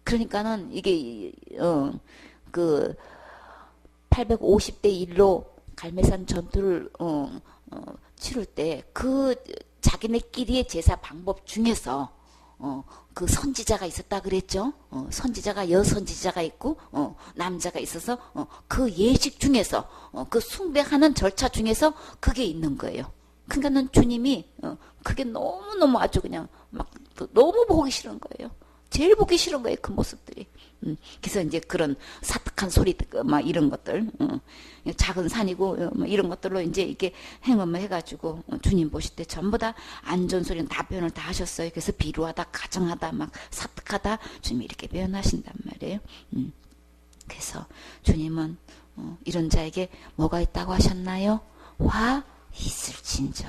그러니까는 이게 그 850대 1로 갈매산 전투를 치를 때 그 자기네끼리의 제사 방법 중에서 그 선지자가 있었다 그랬죠. 선지자가 여선지자가 있고 남자가 있어서 그 예식 중에서 그 숭배하는 절차 중에서 그게 있는 거예요. 그러니까는 주님이 그게 너무너무 아주 그냥 막 너무 보기 싫은 거예요. 제일 보기 싫은 거예요. 그 모습들이. 그래서 이제 그런 사특한 소리 막 이런 것들 작은 산이고 뭐 이런 것들로 이제 이렇게 행음을 해가지고 주님 보실 때 전부 다 안전소리는 다 표현을 다 하셨어요. 그래서 비루하다 가정하다 막 사특하다 주님이 이렇게 표현하신단 말이에요. 그래서 주님은 이런 자에게 뭐가 있다고 하셨나요? 화 있을진저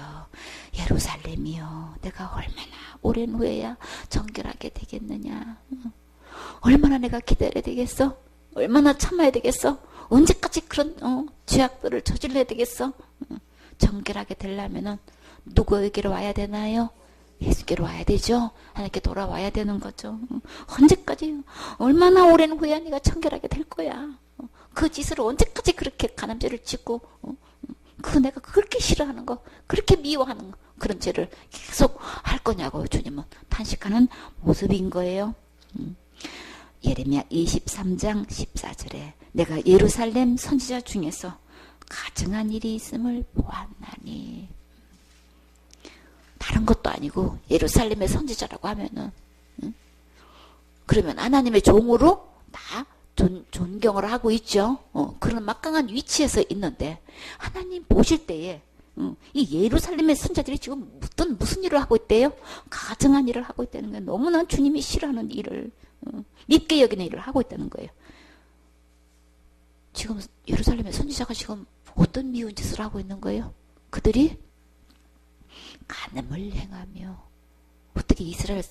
예루살렘이여 내가 얼마나 오랜 후에야 정결하게 되겠느냐. 얼마나 내가 기다려야 되겠어? 얼마나 참아야 되겠어? 언제까지 그런 죄악들을 저질러야 되겠어? 정결하게 되려면은 누구에게로 와야 되나요? 예수께로 와야 되죠. 하나님께 돌아와야 되는 거죠. 언제까지 얼마나 오랜 후에야 네가 정결하게 될 거야. 그 짓을 언제까지 그렇게 간음죄를 짓고 내가 그렇게 싫어하는 거 그렇게 미워하는 거 그런 죄를 계속 할 거냐고 주님은 탄식하는 모습인 거예요. 예레미야 23장 14절에 내가 예루살렘 선지자 중에서 가증한 일이 있음을 보았나니. 다른 것도 아니고 예루살렘의 선지자라고 하면은 그러면 하나님의 종으로 다 존경을 하고 있죠. 그런 막강한 위치에서 있는데 하나님 보실 때에 이 예루살렘의 선자들이 지금 무슨 일을 하고 있대요? 가증한 일을 하고 있다는 거예요. 너무나 주님이 싫어하는 일을 밉게 여기는 일을 하고 있다는 거예요. 지금 예루살렘의 선지자가 지금 어떤 미운 짓을 하고 있는 거예요? 그들이 간음을 행하며 어떻게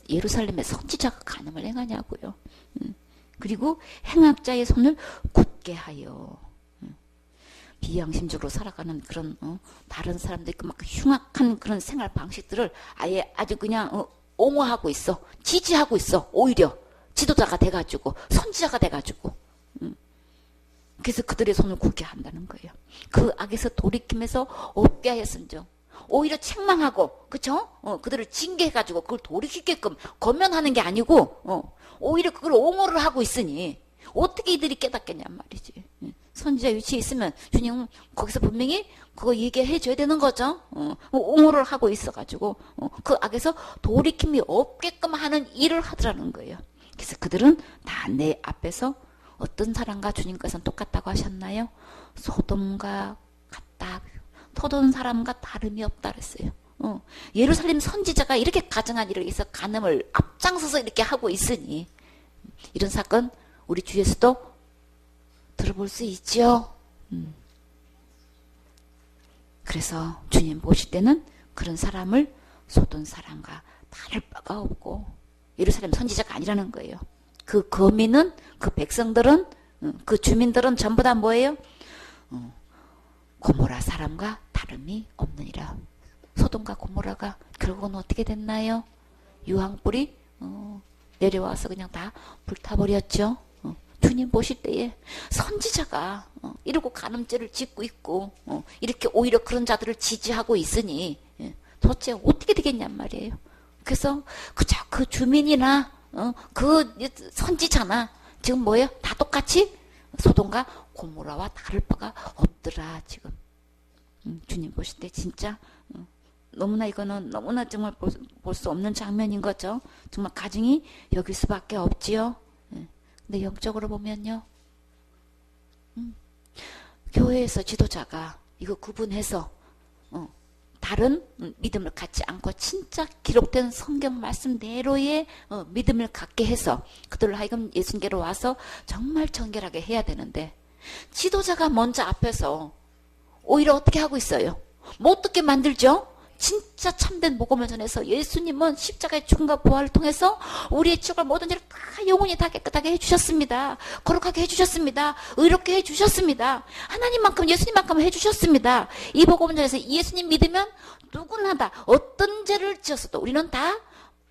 예루살렘의 선지자가 간음을 행하냐고요. 그리고 행악자의 손을 굳게 하여 비양심적으로 살아가는 그런 다른 사람들이 막 흉악한 그런 생활 방식들을 아예 아주 그냥 옹호하고 있어. 지지하고 있어. 오히려 지도자가 돼가지고 선지자가 돼가지고 그래서 그들의 손을 굳게 한다는 거예요. 그 악에서 돌이킴에서 없게 하였은즉 오히려 책망하고 그쵸? 그들을 징계해가지고 그걸 돌이키게끔 권면하는 게 아니고 오히려 그걸 옹호를 하고 있으니 어떻게 이들이 깨닫겠냔 말이지. 선지자 위치에 있으면 주님은 거기서 분명히 그거 얘기해 줘야 되는 거죠. 옹호를 하고 있어가지고 그 악에서 돌이킴이 없게끔 하는 일을 하더라는 거예요. 그래서 그들은 다 내 앞에서 어떤 사람과 주님께서는 똑같다고 하셨나요? 소돔과 같다. 토돈 사람과 다름이 없다 그랬어요. 예루살렘 선지자가 이렇게 가증한 일을 해서 간음을 앞장서서 이렇게 하고 있으니 이런 사건 우리 주위에서도 들어볼 수 있죠. 그래서 주님 보실 때는 그런 사람을 소돔 사람과 다를 바가 없고 예루살렘 선지자가 아니라는 거예요. 그 거민은 그 백성들은 그 주민들은 전부 다 뭐예요? 고모라 사람과 다름이 없느니라. 소돔과 고모라가 결국은 어떻게 됐나요? 유황불이 내려와서 그냥 다 불타버렸죠. 주님 보실 때에 선지자가 이러고 간음죄를 짓고 있고 이렇게 오히려 그런 자들을 지지하고 있으니 도대체 어떻게 되겠냔 말이에요. 그래서 그저 그 주민이나 그 선지자나 지금 뭐예요? 다 똑같이 소돔과 고모라와 다를 바가 없더라 지금. 주님 보실 때 진짜 너무나 이거는 너무나 정말 볼 수 없는 장면인 거죠. 정말 가증이 여길 수밖에 없지요. 근데 영적으로 보면요, 교회에서 지도자가 이거 구분해서 다른 믿음을 갖지 않고 진짜 기록된 성경 말씀대로의 믿음을 갖게 해서 그들을 하여금 예수님께로 와서 정말 정결하게 해야 되는데 지도자가 먼저 앞에서 오히려 어떻게 하고 있어요? 못 듣게 만들죠? 진짜 참된 복음을 전해서 예수님은 십자가의 죽음과 부활을 통해서 우리의 지옥을 모든 일을 다 영원히 다 깨끗하게 해주셨습니다. 거룩하게 해주셨습니다. 의롭게 해주셨습니다. 하나님만큼 예수님만큼 해주셨습니다. 이 복음을 전해서 예수님 믿으면 누구나 다 어떤 죄를 지었어도 우리는 다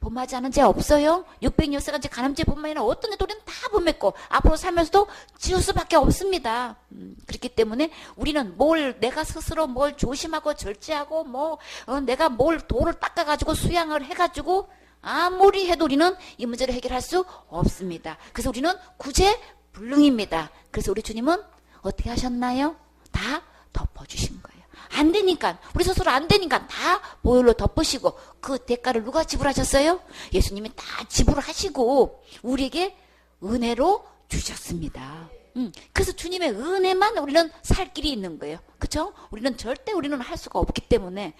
범하지 않은 죄 없어요. 606세가 간음죄 뿐만 아니라 어떤 죄도 우리는 다 범했고 앞으로 살면서도 지을 수밖에 없습니다. 그렇기 때문에 우리는 내가 스스로 뭘 조심하고 절제하고 내가 돌을 닦아가지고 수양을 해가지고 아무리 해도 우리는 이 문제를 해결할 수 없습니다. 그래서 우리는 구제불능입니다. 그래서 우리 주님은 어떻게 하셨나요? 다 덮어주신 거예요. 안 되니까 우리 스스로 안 되니까 다 보혈로 덮으시고 그 대가를 누가 지불하셨어요? 예수님이 다 지불하시고 우리에게 은혜로 주셨습니다. 그래서 주님의 은혜만 우리는 살 길이 있는 거예요. 그렇죠? 우리는 절대 할 수가 없기 때문에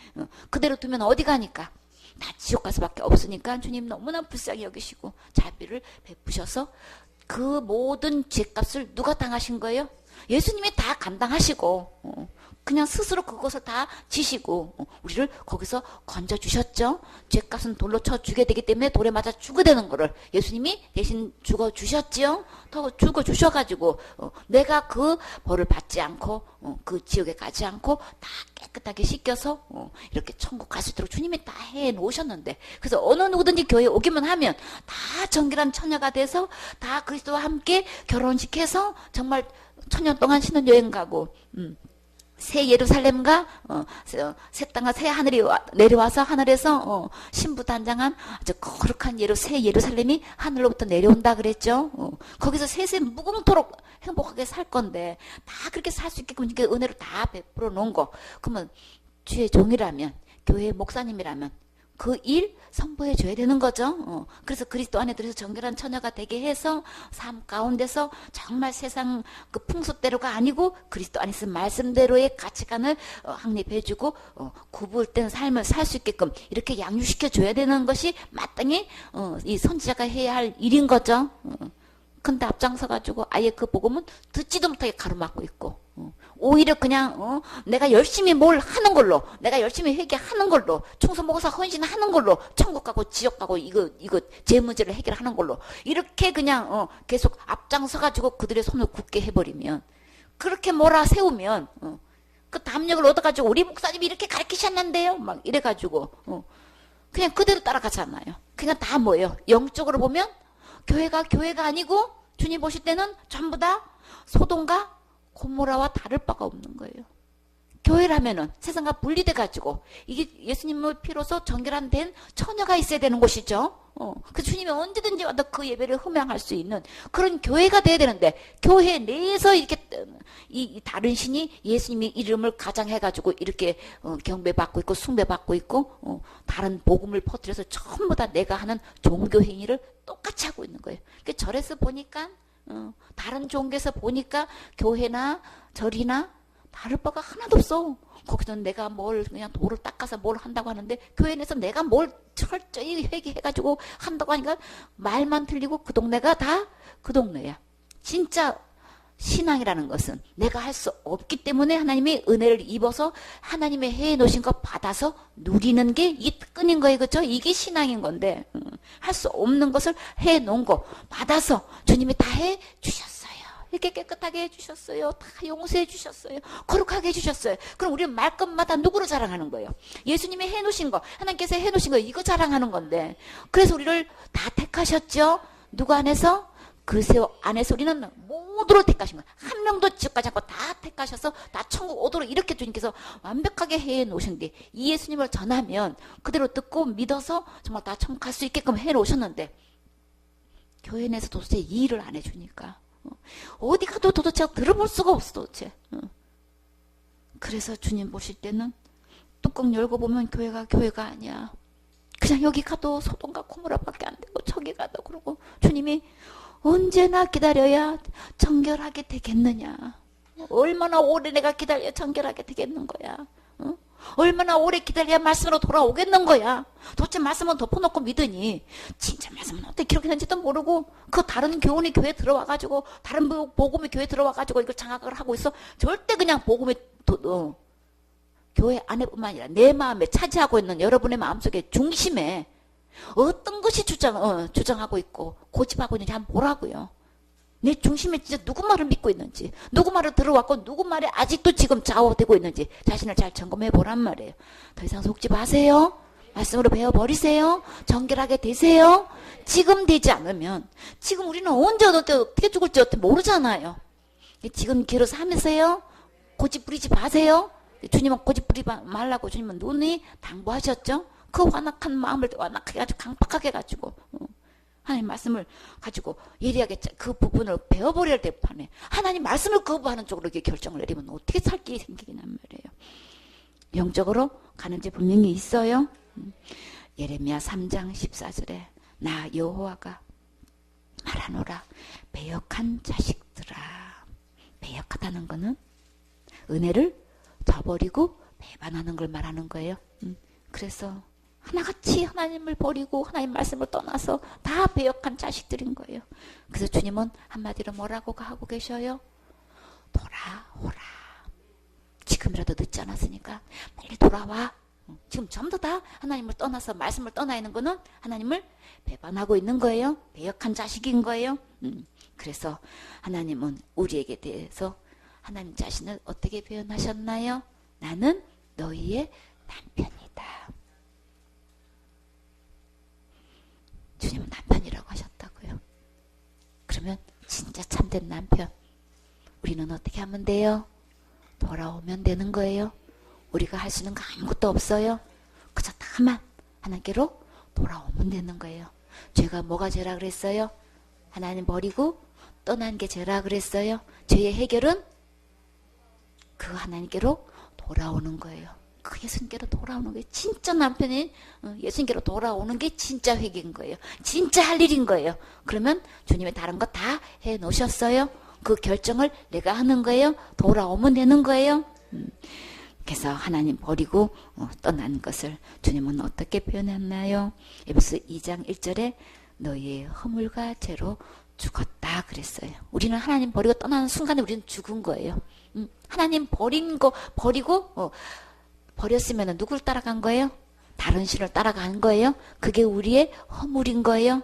그대로 두면 어디 가니까 다 지옥 가서밖에 없으니까 주님 너무나 불쌍히 여기시고 자비를 베푸셔서 그 모든 죄값을 누가 당하신 거예요? 예수님이 다 감당하시고 그냥 스스로 그것을 다 지시고 우리를 거기서 건져주셨죠. 죄값은 돌로 쳐 죽게 되기 때문에 돌에 맞아 죽게 되는 거를 예수님이 대신 죽어주셨지요. 더 죽어주셔가지고 내가 그 벌을 받지 않고 그 지옥에 가지 않고 다 깨끗하게 씻겨서 이렇게 천국 갈 수 있도록 주님이 다 해놓으셨는데 그래서 어느 누구든지 교회에 오기만 하면 다 정결한 처녀가 돼서 다 그리스도와 함께 결혼식해서 정말 천년 동안 신혼여행 가고 새 예루살렘과 새 땅과 새 하늘이 내려와서 하늘에서 신부단장한 아주 거룩한 새 예루살렘이 하늘로부터 내려온다 그랬죠. 거기서 세세 무궁토록 행복하게 살 건데 다 그렇게 살 수 있게끔 이렇게 은혜로 다 베풀어 놓은 거. 그러면 주의 종이라면 교회 목사님이라면 그 일 선포해 줘야 되는 거죠. 그래서 그리스도 안에 들어서 정결한 처녀가 되게 해서 삶 가운데서 정말 세상 그 풍습대로가 아니고 그리스도 안에 있는 말씀대로의 가치관을 확립해 주고 구불된 삶을 살 수 있게끔 이렇게 양육시켜 줘야 되는 것이 마땅히 이 선지자가 해야 할 일인 거죠. 근데 앞장서 가지고 아예 그 복음은 듣지도 못하게 가로막고 있고 오히려 그냥 내가 열심히 뭘 하는 걸로 내가 열심히 회개하는 걸로 충성 목사 헌신하는 걸로 천국 가고 지옥 가고 이거 제 문제를 해결하는 걸로 이렇게 그냥 계속 앞장서 가지고 그들의 손을 굳게 해버리면 그렇게 몰아세우면 그 담력을 얻어가지고 우리 목사님이 이렇게 가르치셨는데요 막 이래가지고 그냥 그대로 따라가잖아요. 그냥 다 뭐예요? 영적으로 보면 교회가 아니고 주님 보실 때는 전부 다 소돔과 고모라와 다를 바가 없는 거예요. 교회라면은 세상과 분리돼 가지고 이게 예수님의 피로서 정결한 된 처녀가 있어야 되는 곳이죠. 그 주님이 언제든지 와도 그 예배를 흠양할 수 있는 그런 교회가 돼야 되는데 교회 내에서 이렇게 이 다른 신이 예수님의 이름을 가장해 가지고 이렇게 경배받고 있고 숭배받고 있고 다른 복음을 퍼뜨려서 전부 다 내가 하는 종교 행위를 똑같이 하고 있는 거예요. 그 절에서 보니까 다른 종교에서 보니까 교회나 절이나 다를 바가 하나도 없어. 거기서는 내가 뭘 그냥 돌을 닦아서 뭘 한다고 하는데 교회 내에서 내가 뭘 철저히 회개해가지고 한다고 하니까 말만 틀리고 그 동네가 다 그 동네야. 진짜 신앙이라는 것은 내가 할 수 없기 때문에 하나님의 은혜를 입어서 하나님의 해놓으신 거 받아서 누리는 게 이 특권인 거예요. 그렇죠? 이게 신앙인 건데 할 수 없는 것을 해놓은 거 받아서 주님이 다 해주셨어요. 이렇게 깨끗하게 해주셨어요. 다 용서해 주셨어요. 거룩하게 해주셨어요. 그럼 우리는 말끝마다 누구를 자랑하는 거예요? 예수님이 해놓으신 거, 하나님께서 해놓으신 거 이거 자랑하는 건데 그래서 우리를 다 택하셨죠. 누구 안에서? 그리스도 안에서 우리는 모두를 택하신 거예요. 한 명도 지옥 가지 않고 다 택하셔서 다 천국 오도록 이렇게 주님께서 완벽하게 해놓으셨는데 이 예수님을 전하면 그대로 듣고 믿어서 정말 다 천국 갈 수 있게끔 해놓으셨는데 교회 내에서 도대체 이 일을 안 해주니까 어디 가도 도대체 들어볼 수가 없어 도대체. 그래서 주님 보실 때는 뚜껑 열고 보면 교회가 아니야. 그냥 여기 가도 소돔과 고모라밖에 안 되고 저기 가도 그러고 주님이 언제나 기다려야 정결하게 되겠느냐. 얼마나 오래 내가 기다려 정결하게 되겠는 거야. 어? 얼마나 오래 기다려야 말씀으로 돌아오겠는 거야. 도대체 말씀은 덮어놓고 믿으니 진짜 말씀은 어떻게 기록했는지도 모르고 그 다른 교훈이 교회 들어와가지고 다른 복음이 교회 들어와가지고 이걸 장악을 하고 있어. 절대 그냥 복음이 교회 안에뿐만 아니라 내 마음에 차지하고 있는 여러분의 마음속에 중심에 어떤 것이 주장하고 있고 고집하고 있는지 한번 보라고요. 내 중심에 진짜 누구 말을 믿고 있는지, 누구 말을 들어왔고 누구 말에 아직도 지금 좌우되고 있는지 자신을 잘 점검해 보란 말이에요. 더 이상 속지 마세요. 말씀으로 배워버리세요. 정결하게 되세요. 지금 되지 않으면 지금 우리는 언제 어떻게 죽을지 모르잖아요. 지금 기로 삼으세요. 고집 부리지 마세요. 주님은 고집 부리지 말라고 주님은 눈이 당부하셨죠. 그 완악한 마음을 완악하게 아주 강팍하게 가지고 하나님 말씀을 가지고 예리하게 그 부분을 배워버려야 될 판에 하나님 말씀을 거부하는 쪽으로 이렇게 결정을 내리면 어떻게 살 길이 생기겠냔 말이에요. 영적으로 가는지 분명히 있어요. 예레미야 3장 14절에 나 여호와가 말하노라 배역한 자식들아. 배역하다는 거는 은혜를 저버리고 배반하는 걸 말하는 거예요. 그래서 하나같이 하나님을 버리고 하나님 말씀을 떠나서 다 배역한 자식들인 거예요. 그래서 주님은 한마디로 뭐라고 하고 계셔요? 돌아오라. 지금이라도 늦지 않았으니까 빨리 돌아와. 지금 전부 다 하나님을 떠나서 말씀을 떠나 있는 거는 하나님을 배반하고 있는 거예요. 배역한 자식인 거예요. 그래서 하나님은 우리에게 대해서 하나님 자신을 어떻게 표현하셨나요? 나는 너희의 남편이다. 주님은 남편이라고 하셨다고요. 그러면 진짜 참된 남편. 우리는 어떻게 하면 돼요? 돌아오면 되는 거예요. 우리가 할 수 있는 거 아무것도 없어요. 그저 다만 하나님께로 돌아오면 되는 거예요. 죄가 뭐가 죄라 그랬어요? 하나님 버리고 떠난 게 죄라 그랬어요. 죄의 해결은 그 하나님께로 돌아오는 거예요. 그 예수님께로 돌아오는 게 진짜 남편이 예수님께로 돌아오는 게 진짜 회개인 거예요. 진짜 할 일인 거예요. 그러면 주님이 다른 거 다 해놓으셨어요. 그 결정을 내가 하는 거예요. 돌아오면 되는 거예요. 그래서 하나님 버리고 떠난 것을 주님은 어떻게 표현했나요? 에베소 2장 1절에 너희의 허물과 죄로 죽었다 그랬어요. 우리는 하나님 버리고 떠나는 순간에 우리는 죽은 거예요. 하나님 버린 거 버리고 버렸으면 누굴 따라간 거예요? 다른 신을 따라간 거예요. 그게 우리의 허물인 거예요.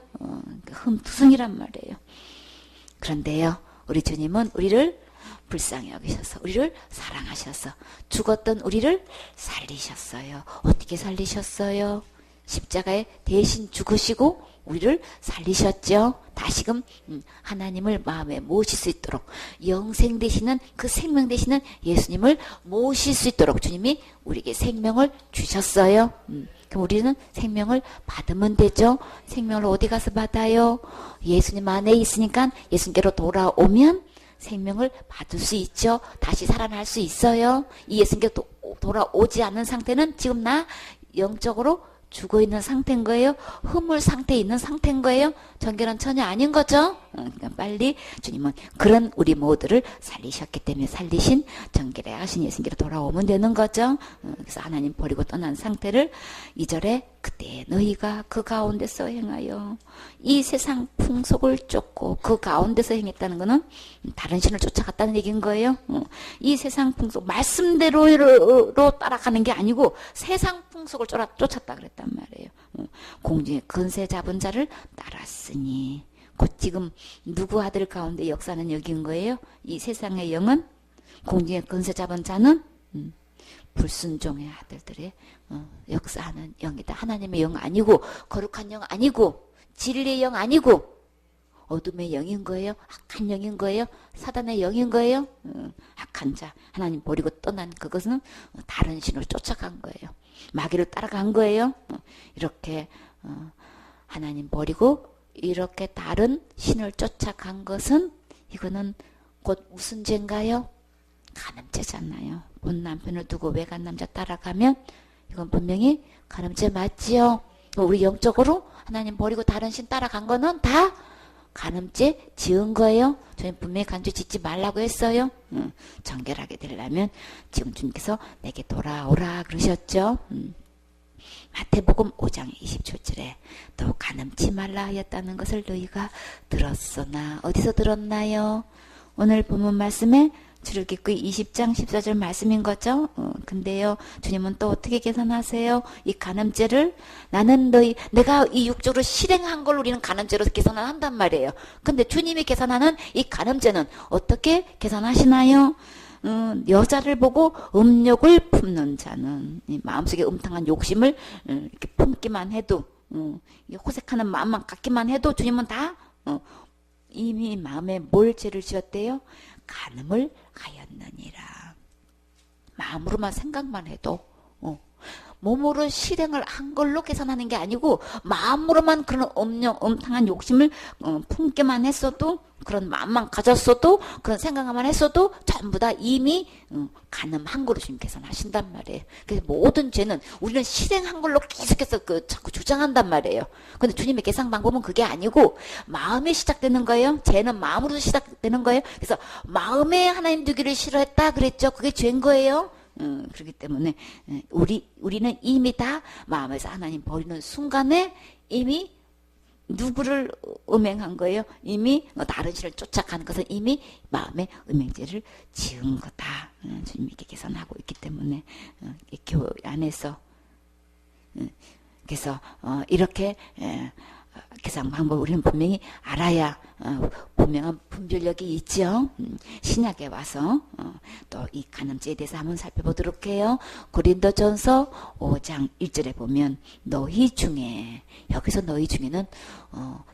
흠투성이란 말이에요. 그런데요, 우리 주님은 우리를 불쌍히 여기셔서 우리를 사랑하셔서 죽었던 우리를 살리셨어요. 어떻게 살리셨어요? 십자가에 대신 죽으시고 우리를 살리셨죠. 다시금 하나님을 마음에 모실 수 있도록 영생 되시는 그 생명 되시는 예수님을 모실 수 있도록 주님이 우리에게 생명을 주셨어요. 그럼 우리는 생명을 받으면 되죠. 생명을 어디 가서 받아요? 예수님 안에 있으니까 예수님께로 돌아오면 생명을 받을 수 있죠. 다시 살아날 수 있어요. 이 예수님께로 돌아오지 않는 상태는 지금 나 영적으로 죽어있는 상태인 거예요. 허물 상태에 있는 상태인 거예요. 정결은 전혀 아닌 거죠. 그러니까 빨리 주님은 그런 우리 모두를 살리셨기 때문에 살리신 정결에 하신 예수님께로 돌아오면 되는 거죠. 그래서 하나님 버리고 떠난 상태를 2절에 그때 너희가 그 가운데서 행하여 이 세상 풍속을 쫓고 그 가운데서 행했다는 것은 다른 신을 쫓아갔다는 얘기인 거예요. 이 세상 풍속 말씀대로 따라가는 게 아니고 세상 풍속을 쫓았다 그랬단 말이에요. 공중에 근세 잡은 자를 따랐으니 곧 지금 누구 아들 가운데 역사는 여긴 거예요. 이 세상의 영은 공중에 근세 잡은 자는 불순종의 아들들의 역사하는 영이다. 하나님의 영 아니고 거룩한 영 아니고 진리의 영 아니고 어둠의 영인 거예요. 악한 영인 거예요. 사단의 영인 거예요. 악한 자 하나님 버리고 떠난 그것은 다른 신을 쫓아간 거예요. 마귀를 따라간 거예요. 이렇게 하나님 버리고 이렇게 다른 신을 쫓아간 것은 이거는 곧 무슨 죄인가요? 간음죄잖아요. 본 남편을 두고 외간 남자 따라가면 이건 분명히 간음죄 맞지요. 우리 영적으로 하나님 버리고 다른 신 따라간 거는 다 간음죄 지은 거예요. 저는 분명히 간음죄 짓지 말라고 했어요. 정결하게 되려면 지금 주님께서 내게 돌아오라 그러셨죠. 마태복음 5장 27절에 또 간음치 말라 하였다는 것을 너희가 들었으나 어디서 들었나요? 오늘 본문 말씀에 출애굽기 20장 14절 말씀인 거죠. 근데요, 주님은 또 어떻게 계산하세요? 이 간음죄를 내가 이 육적으로 실행한 걸 우리는 간음죄로 계산을 한단 말이에요. 근데 주님이 계산하는 이 간음죄는 어떻게 계산하시나요? 여자를 보고 음욕을 품는 자는 이 마음속에 음탕한 욕심을 이렇게 품기만 해도 호색하는 마음만 갖기만 해도 주님은 다 이미 마음에 뭘 죄를 지었대요? 간음을 하였느니라. 마음으로만 생각만 해도 몸으로 실행을 한 걸로 계산하는 게 아니고 마음으로만 그런 음탕한 욕심을 품게만 했어도 그런 마음만 가졌어도 그런 생각만 했어도 전부 다 이미 간음한 거로 주님 계산하신단 말이에요. 그래서 모든 죄는 우리는 실행한 걸로 계속해서 자꾸 주장한단 말이에요. 근데 주님의 계산 방법은 그게 아니고 마음에 시작되는 거예요. 죄는 마음으로 시작되는 거예요. 그래서 마음에 하나님 두기를 싫어했다 그랬죠. 그게 죄인 거예요. 그렇기 때문에 우리는 이미 다 마음에서 하나님 버리는 순간에 이미 누구를 음행한 거예요? 이미 다른 신을 쫓아가는 것은 이미 마음에 음행죄를 지은 거다. 주님이 이렇게 계산하고 있기 때문에 교회 안에서 그래서 이렇게 계산 방법 우리는 분명히 알아야 분명한 분별력이 있죠. 신약에 와서 또 이 간음죄에 대해서 한번 살펴보도록 해요. 고린도전서 5장 1절에 보면 너희 중에, 여기서 너희 중에는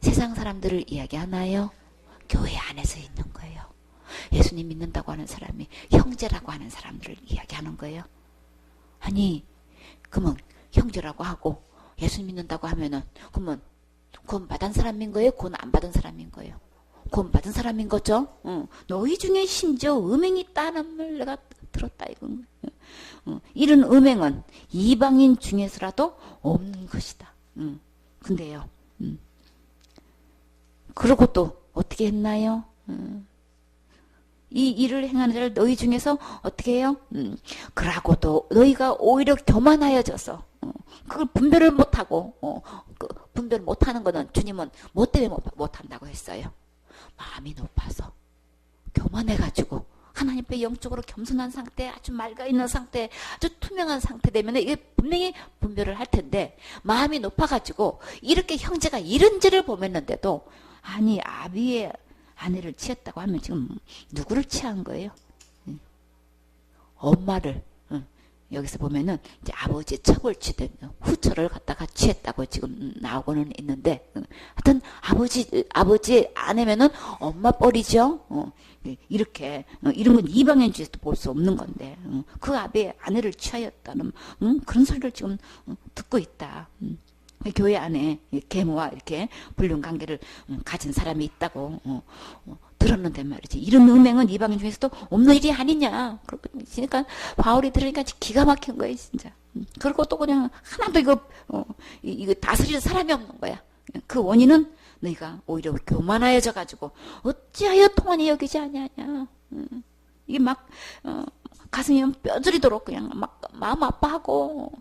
세상 사람들을 이야기하나요? 교회 안에서 있는 거예요. 예수님 믿는다고 하는 사람이 형제라고 하는 사람들을 이야기하는 거예요. 아니 그러면 형제라고 하고 예수님 믿는다고 하면은 그러면 구원 받은 사람인 거예요? 구원 안 받은 사람인 거예요? 구원 받은 사람인 거죠? 너희 중에 심지어 음행이 있다는 말 내가 들었다 이건. 이런 음행은 이방인 중에서라도 없는 것이다. 근데요. 그러고 또 어떻게 했나요? 이 일을 행하는 자를 너희 중에서 어떻게 해요? 그러고도 너희가 오히려 교만하여져서 그걸 분별을 못하고 그 분별을 못하는 거는 주님은 뭐 때문에 못한다고 했어요? 마음이 높아서 교만해가지고 하나님께 영적으로 겸손한 상태, 아주 맑아있는 상태, 아주 투명한 상태 되면 이게 분명히 분별을 할 텐데 마음이 높아가지고 이렇게 형제가 이런 죄를 범했는데도 아니 아비의 아내를 취했다고 하면 지금 누구를 취한 거예요? 엄마를. 여기서 보면은 이제 아버지의 척을 취된 후처를 갖다가 취했다고 지금 나오고는 있는데, 하여튼 아버지의 아내면은 엄마 뻘이죠. 이렇게 이런 건 이방인 중에서도 볼 수 없는 건데 그 아비의 아내를 취하였다는 그런 소리를 지금 듣고 있다. 교회 안에 계모와 이렇게 불륜 관계를 가진 사람이 있다고 들었는데 말이지. 이런 음행은 이방인 중에서도 없는 일이 아니냐. 그러니까 바울이 들으니까 기가 막힌 거예요, 진짜. 그리고 또 그냥 하나도 이거 다스릴 사람이 없는 거야. 그 원인은 너희가 오히려 교만하여져 가지고 어찌하여 통한이 여기지 아니하냐. 이게 막 가슴이 뼈저리도록 그냥 막 마음 아파하고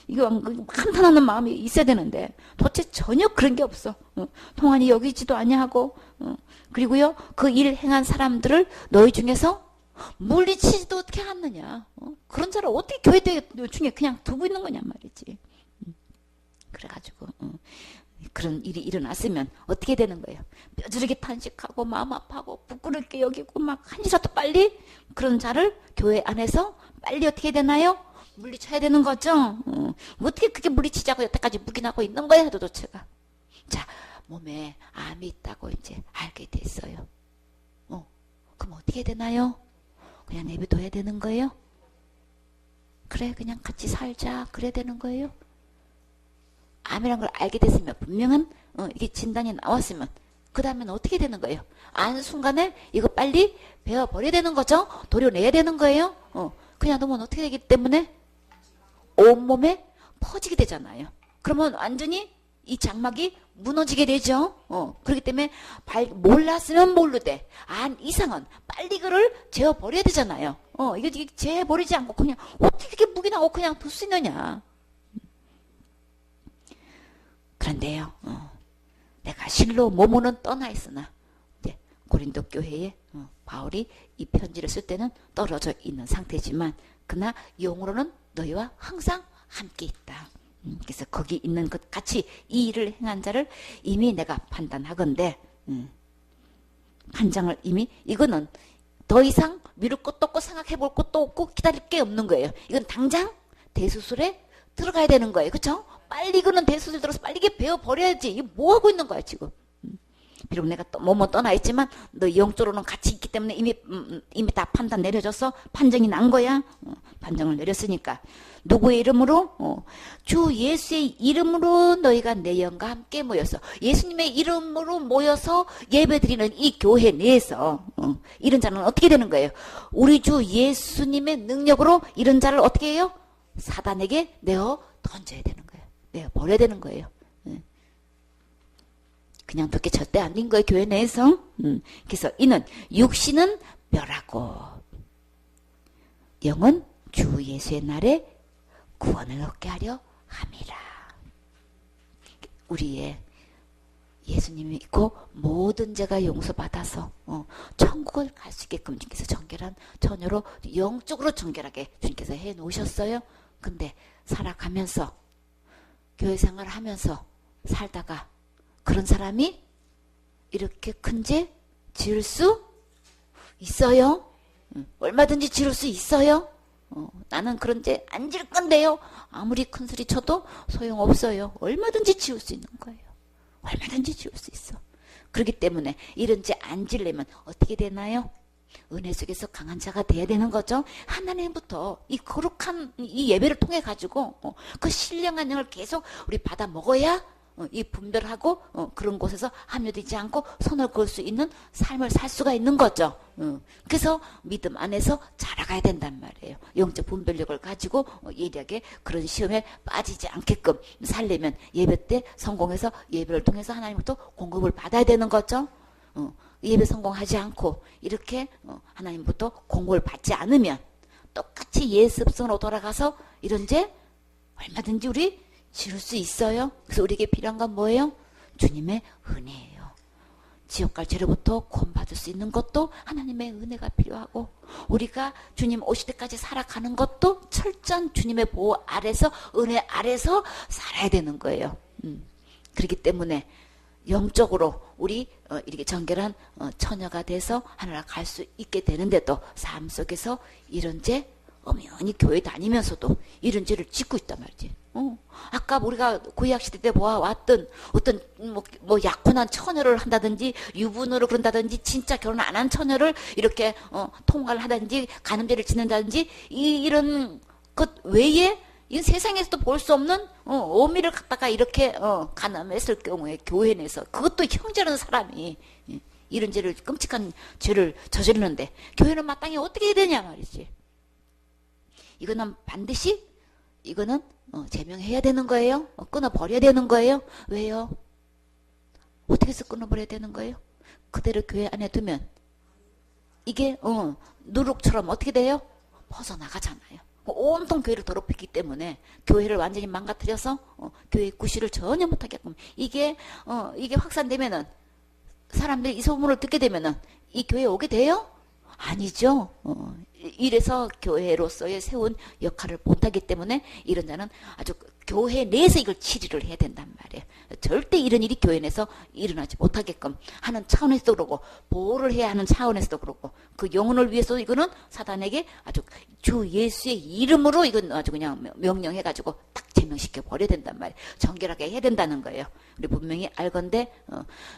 이거 한탄하는 마음이 있어야 되는데 도대체 전혀 그런 게 없어. 통한이 여기지도 아니하고 그리고요 그 일 행한 사람들을 너희 중에서 물리치지도 어떻게 하느냐. 그런 자를 어떻게 교회 중에 그냥 두고 있는 거냐 말이지. 그래가지고 그런 일이 일어났으면 어떻게 되는 거예요? 뼈저리게 탄식하고 마음 아파하고 부끄럽게 여기고 막 한시라도 빨리 그런 자를 교회 안에서 빨리 어떻게 되나요? 물리쳐야 되는 거죠. 어떻게 그게 물리치자고 여태까지 묵인하고 있는 거야 도대체가. 자, 몸에 암이 있다고 이제 알게 됐어요. 그럼 어떻게 되나요? 그냥 내비둬야 되는 거예요? 그래 그냥 같이 살자 그래야 되는 거예요? 암이란 걸 알게 됐으면 분명한 이게 진단이 나왔으면 그 다음엔 어떻게 되는 거예요? 안 순간에 이거 빨리 베어버려야 되는 거죠? 도려내야 되는 거예요? 그냥 놓으면 어떻게 되기 때문에 온몸에 퍼지게 되잖아요. 그러면 완전히 이 장막이 무너지게 되죠. 그렇기 때문에 몰랐으면 모르되 안 이상은 빨리 그를 재워버려야 되잖아요. 이게 재버리지 않고 그냥 어떻게 이렇게 묵인하고 그냥 둘 수 있느냐. 그런데요, 내가 실로 몸으로는 떠나 있으나 이제 고린도 교회에 바울이 이 편지를 쓸 때는 떨어져 있는 상태지만 그러나 영으로는 너희와 항상 함께 있다. 그래서 거기 있는 것 같이 이 일을 행한 자를 이미 내가 판단하건대 판장을 이미 이거는 더 이상 미룰 것도 없고 생각해 볼 것도 없고 기다릴 게 없는 거예요. 이건 당장 대수술에 들어가야 되는 거예요. 그렇죠? 빨리 이거는 대수술 들어서 빨리 이게 배워버려야지. 이게 뭐 하고 있는 거야 지금. 비록 내가 몸은 떠나 있지만 너 영적으로는 같이 있기 때문에 이미 다 판단 내려져서 판정이 난 거야. 판정을 내렸으니까 누구의 이름으로? 주 예수의 이름으로 너희가 내 영과 함께 모여서 예수님의 이름으로 모여서 예배드리는 이 교회 내에서 이런 자는 어떻게 되는 거예요? 우리 주 예수님의 능력으로 이런 자를 어떻게 해요? 사단에게 내어 던져야 되는 거예요. 내어 버려야 되는 거예요. 그냥 그렇게 절대 안 된 거예요. 교회 내에서. 그래서 이는 육신은 멸하고 영은 주 예수의 날에 구원을 얻게 하려 함이라. 우리의 예수님이 있고 모든 죄가 용서받아서 천국을 갈 수 있게끔 주님께서 정결한 처녀로 영적으로 정결하게 주님께서 해놓으셨어요. 근데 살아가면서 교회 생활을 하면서 살다가 그런 사람이 이렇게 큰 죄 지을 수 있어요? 얼마든지 지을 수 있어요? 나는 그런 죄 안 지을 건데요. 아무리 큰 소리 쳐도 소용없어요. 얼마든지 지을 수 있는 거예요. 얼마든지 지을 수 있어. 그렇기 때문에 이런 죄 안 지으려면 어떻게 되나요? 은혜 속에서 강한 자가 돼야 되는 거죠. 하나님부터 이 거룩한 이 예배를 통해 가지고 그 신령한 영을 계속 우리 받아 먹어야 이 분별하고 그런 곳에서 합류되지 않고 손을 그을 수 있는 삶을 살 수가 있는 거죠. 그래서 믿음 안에서 자라가야 된단 말이에요. 영적 분별력을 가지고 예리하게 그런 시험에 빠지지 않게끔 살려면 예배 때 성공해서 예배를 통해서 하나님부터 공급을 받아야 되는 거죠. 예배 성공하지 않고 이렇게 하나님부터 공급을 받지 않으면 똑같이 예습성으로 돌아가서 이런 죄 얼마든지 우리 지을 수 있어요. 그래서 우리에게 필요한 건 뭐예요? 주님의 은혜예요. 지옥 갈 죄로부터 구원받을 수 있는 것도 하나님의 은혜가 필요하고 우리가 주님 오실 때까지 살아가는 것도 철저한 주님의 보호 아래서 은혜 아래서 살아야 되는 거예요. 그렇기 때문에 영적으로 우리 이렇게 정결한 처녀가 돼서 하나님 갈 수 있게 되는데도 삶 속에서 이런 죄 엄연히 교회 다니면서도 이런 죄를 짓고 있단 말이지. 아까 우리가 구약시대 때 보아왔던 어떤 뭐 약혼한 처녀를 한다든지 유부녀로 그런다든지 진짜 결혼 안 한 처녀를 이렇게 통과를 하든지 간음죄를 짓는다든지 이런 것 외에 이 세상에서도 볼 수 없는 어미를 갖다가 이렇게 간음했을 경우에 교회 내에서 그것도 형제라는 사람이 이런 죄를 끔찍한 죄를 저지르는데 교회는 마땅히 어떻게 해야 되냐 말이지. 이거는 반드시 이거는 제명해야 되는 거예요. 끊어버려야 되는 거예요. 왜요? 어떻게 해서 끊어버려야 되는 거예요? 그대로 교회 안에 두면 이게 누룩처럼 어떻게 돼요? 벗어나가잖아요. 온통 교회를 더럽히기 때문에 교회를 완전히 망가뜨려서 교회의 구실을 전혀 못하게끔 이게 확산되면은 사람들이 이 소문을 듣게 되면은 이 교회에 오게 돼요? 아니죠. 이래서 교회로서의 세운 역할을 못하기 때문에 이런 자는 아주 교회 내에서 이걸 치료를 해야 된단 말이에요. 절대 이런 일이 교회 내에서 일어나지 못하게끔 하는 차원에서도 그러고 보호를 해야 하는 차원에서도 그러고 그 영혼을 위해서 이거는 사단에게 아주 주 예수의 이름으로 이건 아주 그냥 명령해가지고 딱 제명시켜 버려야 된단 말이에요. 정결하게 해야 된다는 거예요. 우리 분명히 알건데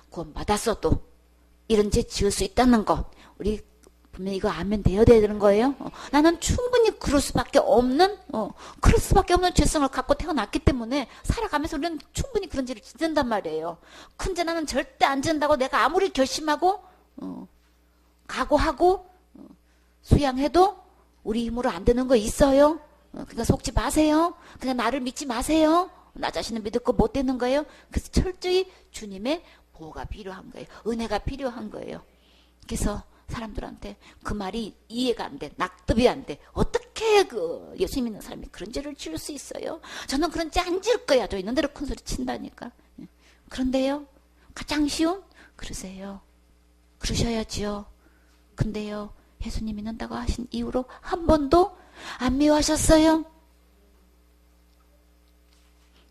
구원받았어도 이런 죄 지을 수 있다는 거 우리 분명히 이거 알면 되어야 되는 거예요. 나는 충분히 그럴 수밖에 없는 죄성을 갖고 태어났기 때문에 살아가면서 우리는 충분히 그런 죄를 짓는단 말이에요. 큰 죄 나는 절대 안 짓는다고 내가 아무리 결심하고 각오하고 수양해도 우리 힘으로 안 되는 거 있어요. 그러니까 속지 마세요. 그냥 나를 믿지 마세요. 나 자신은 믿을 거 못 되는 거예요. 그래서 철저히 주님의 보호가 필요한 거예요. 은혜가 필요한 거예요. 그래서 사람들한테 그 말이 이해가 안 돼. 낙답이 안 돼. 어떻게 그 예수 믿는 사람이 그런 죄를 지을 수 있어요? 저는 그런 죄 안 지을 거야. 저 있는 대로 큰 소리 친다니까. 그런데요. 가장 쉬운? 그러세요. 그러셔야지요. 근데요. 예수님이 믿는다고 하신 이후로 한 번도 안 미워하셨어요?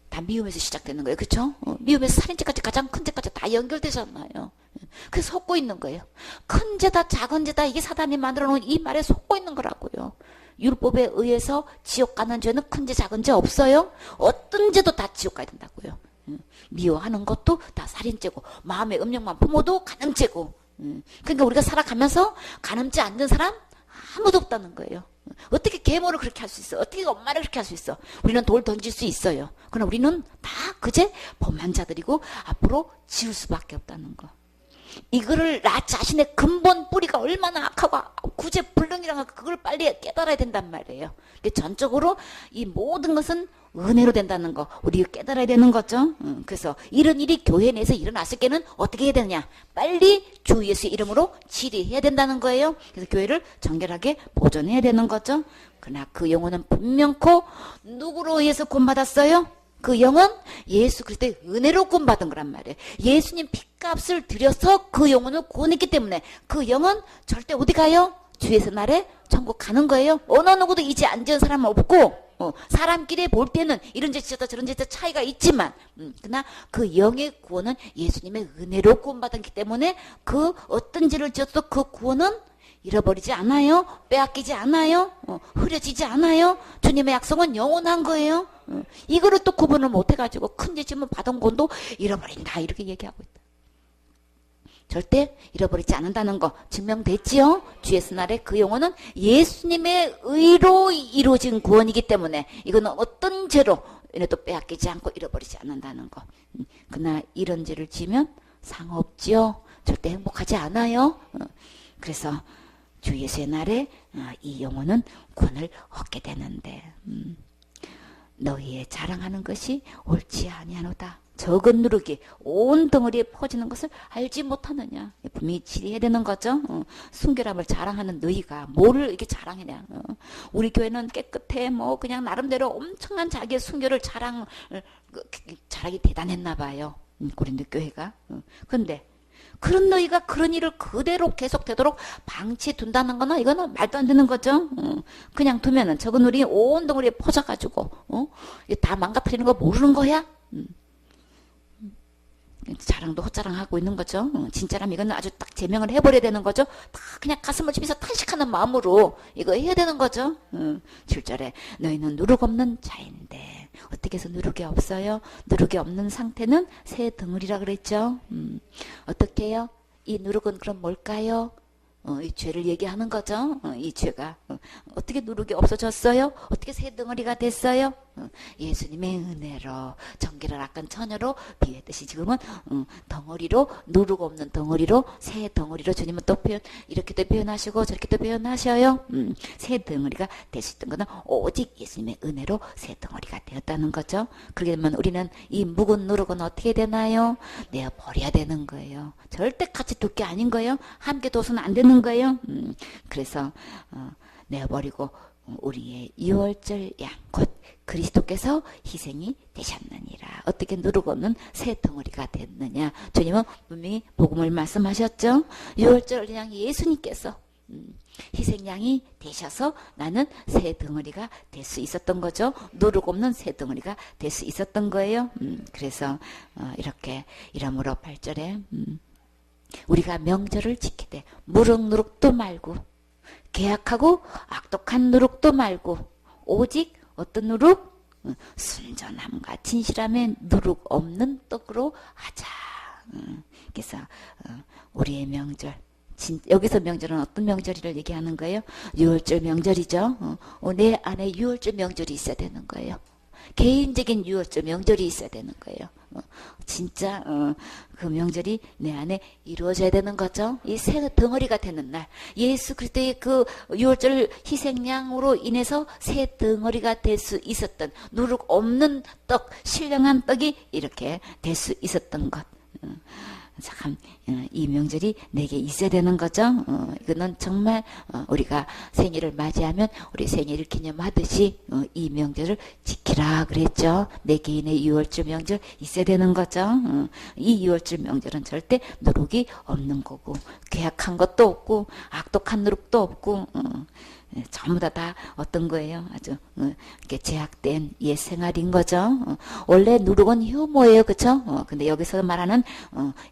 다 미움에서 시작되는 거예요. 그렇죠? 미움에서 살인죄까지 가장 큰 죄까지 다 연결되잖아요. 그래서 속고 있는 거예요. 큰 죄다 작은 죄다 이게 사단이 만들어 놓은 이 말에 속고 있는 거라고요. 율법에 의해서 지옥 가는 죄는 큰 죄 작은 죄 없어요. 어떤 죄도 다 지옥 가야 된다고요. 미워하는 것도 다 살인죄고 마음의 음욕만 품어도 간음죄고. 그러니까 우리가 살아가면서 간음죄 않는 사람 아무도 없다는 거예요. 어떻게 계모를 그렇게 할 수 있어? 어떻게 엄마를 그렇게 할 수 있어? 우리는 돌 던질 수 있어요. 그러나 우리는 다 그제 범한 자들이고 앞으로 지을 수밖에 없다는 거. 이거를 나 자신의 근본 뿌리가 얼마나 악하고 구제불능이라는 그걸 빨리 깨달아야 된단 말이에요. 전적으로 이 모든 것은 은혜로 된다는 거 우리가 깨달아야 되는 거죠. 그래서 이런 일이 교회 내에서 일어났을 때는 어떻게 해야 되느냐? 빨리 주 예수의 이름으로 치리해야 된다는 거예요. 그래서 교회를 정결하게 보존해야 되는 거죠. 그러나 그 영혼은 분명코 누구로 의해서 구원받았어요? 그 영은 예수 그리스도의 은혜로 구원받은 거란 말이에요. 예수님 핏값을 들여서 그 영혼을 구원했기 때문에 그 영은 절대 어디 가요? 주에서 날에 천국 가는 거예요. 어느 누구도 이제 안 지은 사람은 없고 사람끼리 볼 때는 이런 죄 지었다 저런 죄 지었다 차이가 있지만 그러나 그 영의 구원은 예수님의 은혜로 구원받았기 때문에 그 어떤 죄를 지어도 그 구원은 잃어버리지 않아요. 빼앗기지 않아요. 흐려지지 않아요. 주님의 약속은 영원한 거예요. 이거를 또 구분을 못해가지고 큰 죄 지으면 받은 구원도 잃어버린다 이렇게 얘기하고 있다. 절대 잃어버리지 않는다는 거 증명됐지요. 주의 날에 그 영혼은 예수님의 의로 이루어진 구원이기 때문에 이거는 어떤 죄로 또 빼앗기지 않고 잃어버리지 않는다는 거. 그러나 이런 죄를 지으면 상없지요. 절대 행복하지 않아요. 그래서 주 예수의 날에 이 영혼은 구원을 얻게 되는데 너희의 자랑하는 것이 옳지 아니하노다. 적은 누룩이 온 덩어리에 퍼지는 것을 알지 못하느냐. 분명히 지혜해야 되는 거죠. 순결함을 자랑하는 너희가 뭐를 이렇게 자랑하냐. 우리 교회는 깨끗해 뭐 그냥 나름대로 엄청난 자기의 순결을 자랑이 대단했나 봐요. 고린도 교회가. 그런데 그런 너희가 그런 일을 그대로 계속되도록 방치해 둔다는 거는 이거는 말도 안 되는 거죠. 그냥 두면은 적은 누룩이 온 덩어리에 퍼져가지고 다 망가뜨리는 거 모르는 거야. 자랑도 헛자랑하고 있는 거죠. 진짜라면 이거는 아주 딱 제명을 해버려야 되는 거죠. 다 그냥 가슴을 치면서 탄식하는 마음으로 이거 해야 되는 거죠. 7절에 너희는 누룩 없는 자인데 어떻게 해서 누룩이 없어요? 누룩이 없는 상태는 새 덩어리라 그랬죠. 어떻게 해요? 이 누룩은 그럼 뭘까요? 이 죄를 얘기하는 거죠. 이 죄가 어떻게 누룩이 없어졌어요? 어떻게 새 덩어리가 됐어요? 예수님의 은혜로 정결한 악한 처녀로 비했듯이 지금은 덩어리로 누룩 없는 덩어리로 새 덩어리로 주님은 또 이렇게도 표현하시고 저렇게도 표현하셔요. 새 덩어리가 될 수 있던 것은 오직 예수님의 은혜로 새 덩어리가 되었다는 거죠. 그렇게 되면 우리는 이 묵은 누룩은 어떻게 되나요? 내어 버려야 되는 거예요. 절대 같이 둘 게 아닌 거예요. 함께 둬서는 안 되는 거예요. 그래서 내어버리고 우리의 유월절 양 곧 그리스도께서 희생이 되셨느니라. 어떻게 누룩 없는 새 덩어리가 됐느냐. 주님은 분명히 복음을 말씀하셨죠. 유월절 양 예수님께서 희생양이 되셔서 나는 새 덩어리가 될 수 있었던 거죠. 누룩 없는 새 덩어리가 될 수 있었던 거예요. 그래서 이렇게 이러므로 8절에 우리가 명절을 지키되 무럭누룩도 말고 계약하고 악독한 누룩도 말고 오직 어떤 누룩? 순전함과 진실함의 누룩 없는 떡으로 하자. 그래서 우리의 명절 여기서 명절은 어떤 명절을 얘기하는 거예요? 유월절 명절이죠. 내 안에 유월절 명절이 있어야 되는 거예요. 개인적인 유월절 명절이 있어야 되는 거예요. 진짜 그 명절이 내 안에 이루어져야 되는 거죠. 이 새 덩어리가 되는 날, 예수 그리스도의 그 유월절 희생양으로 인해서 새 덩어리가 될 수 있었던, 누룩 없는 떡, 신령한 떡이 이렇게 될 수 있었던 것. 참, 이 명절이 내게 있어야 되는 거죠. 이거는 정말 우리가 생일을 맞이하면 우리 생일을 기념하듯이 이 명절을 지키라 그랬죠. 내 개인의 유월절 명절 있어야 되는 거죠. 이 유월절 명절은 절대 누룩이 없는 거고, 괴악한 것도 없고, 악독한 누룩도 없고, 전부 다 어떤 거예요? 아주 이렇게 제약된 옛 생활인 거죠. 원래 누룩은 효모예요, 그렇죠? 근데 여기서 말하는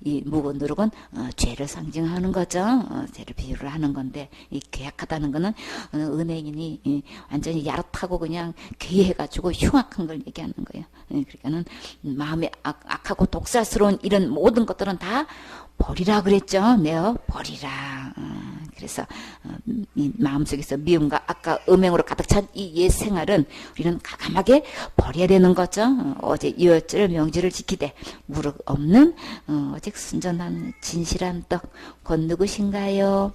이 묵은 누룩은 죄를 상징하는 거죠. 죄를 비유를 하는 건데, 이 괴악하다는 거는 은행인이 완전히 야릇하고 그냥 괴해가지고 흉악한 걸 얘기하는 거예요. 그러니까는 마음이 악하고 독살스러운 이런 모든 것들은 다 버리라 그랬죠. 내어 버리라. 그래서 이 마음속에서 미움과 악과 음행으로 가득 찬 이 옛 생활은 우리는 과감하게 버려야 되는 거죠. 어제 유월절 명절을 지키되 무릎 없는 오직 순전한 진실한 떡 곧 누구신가요?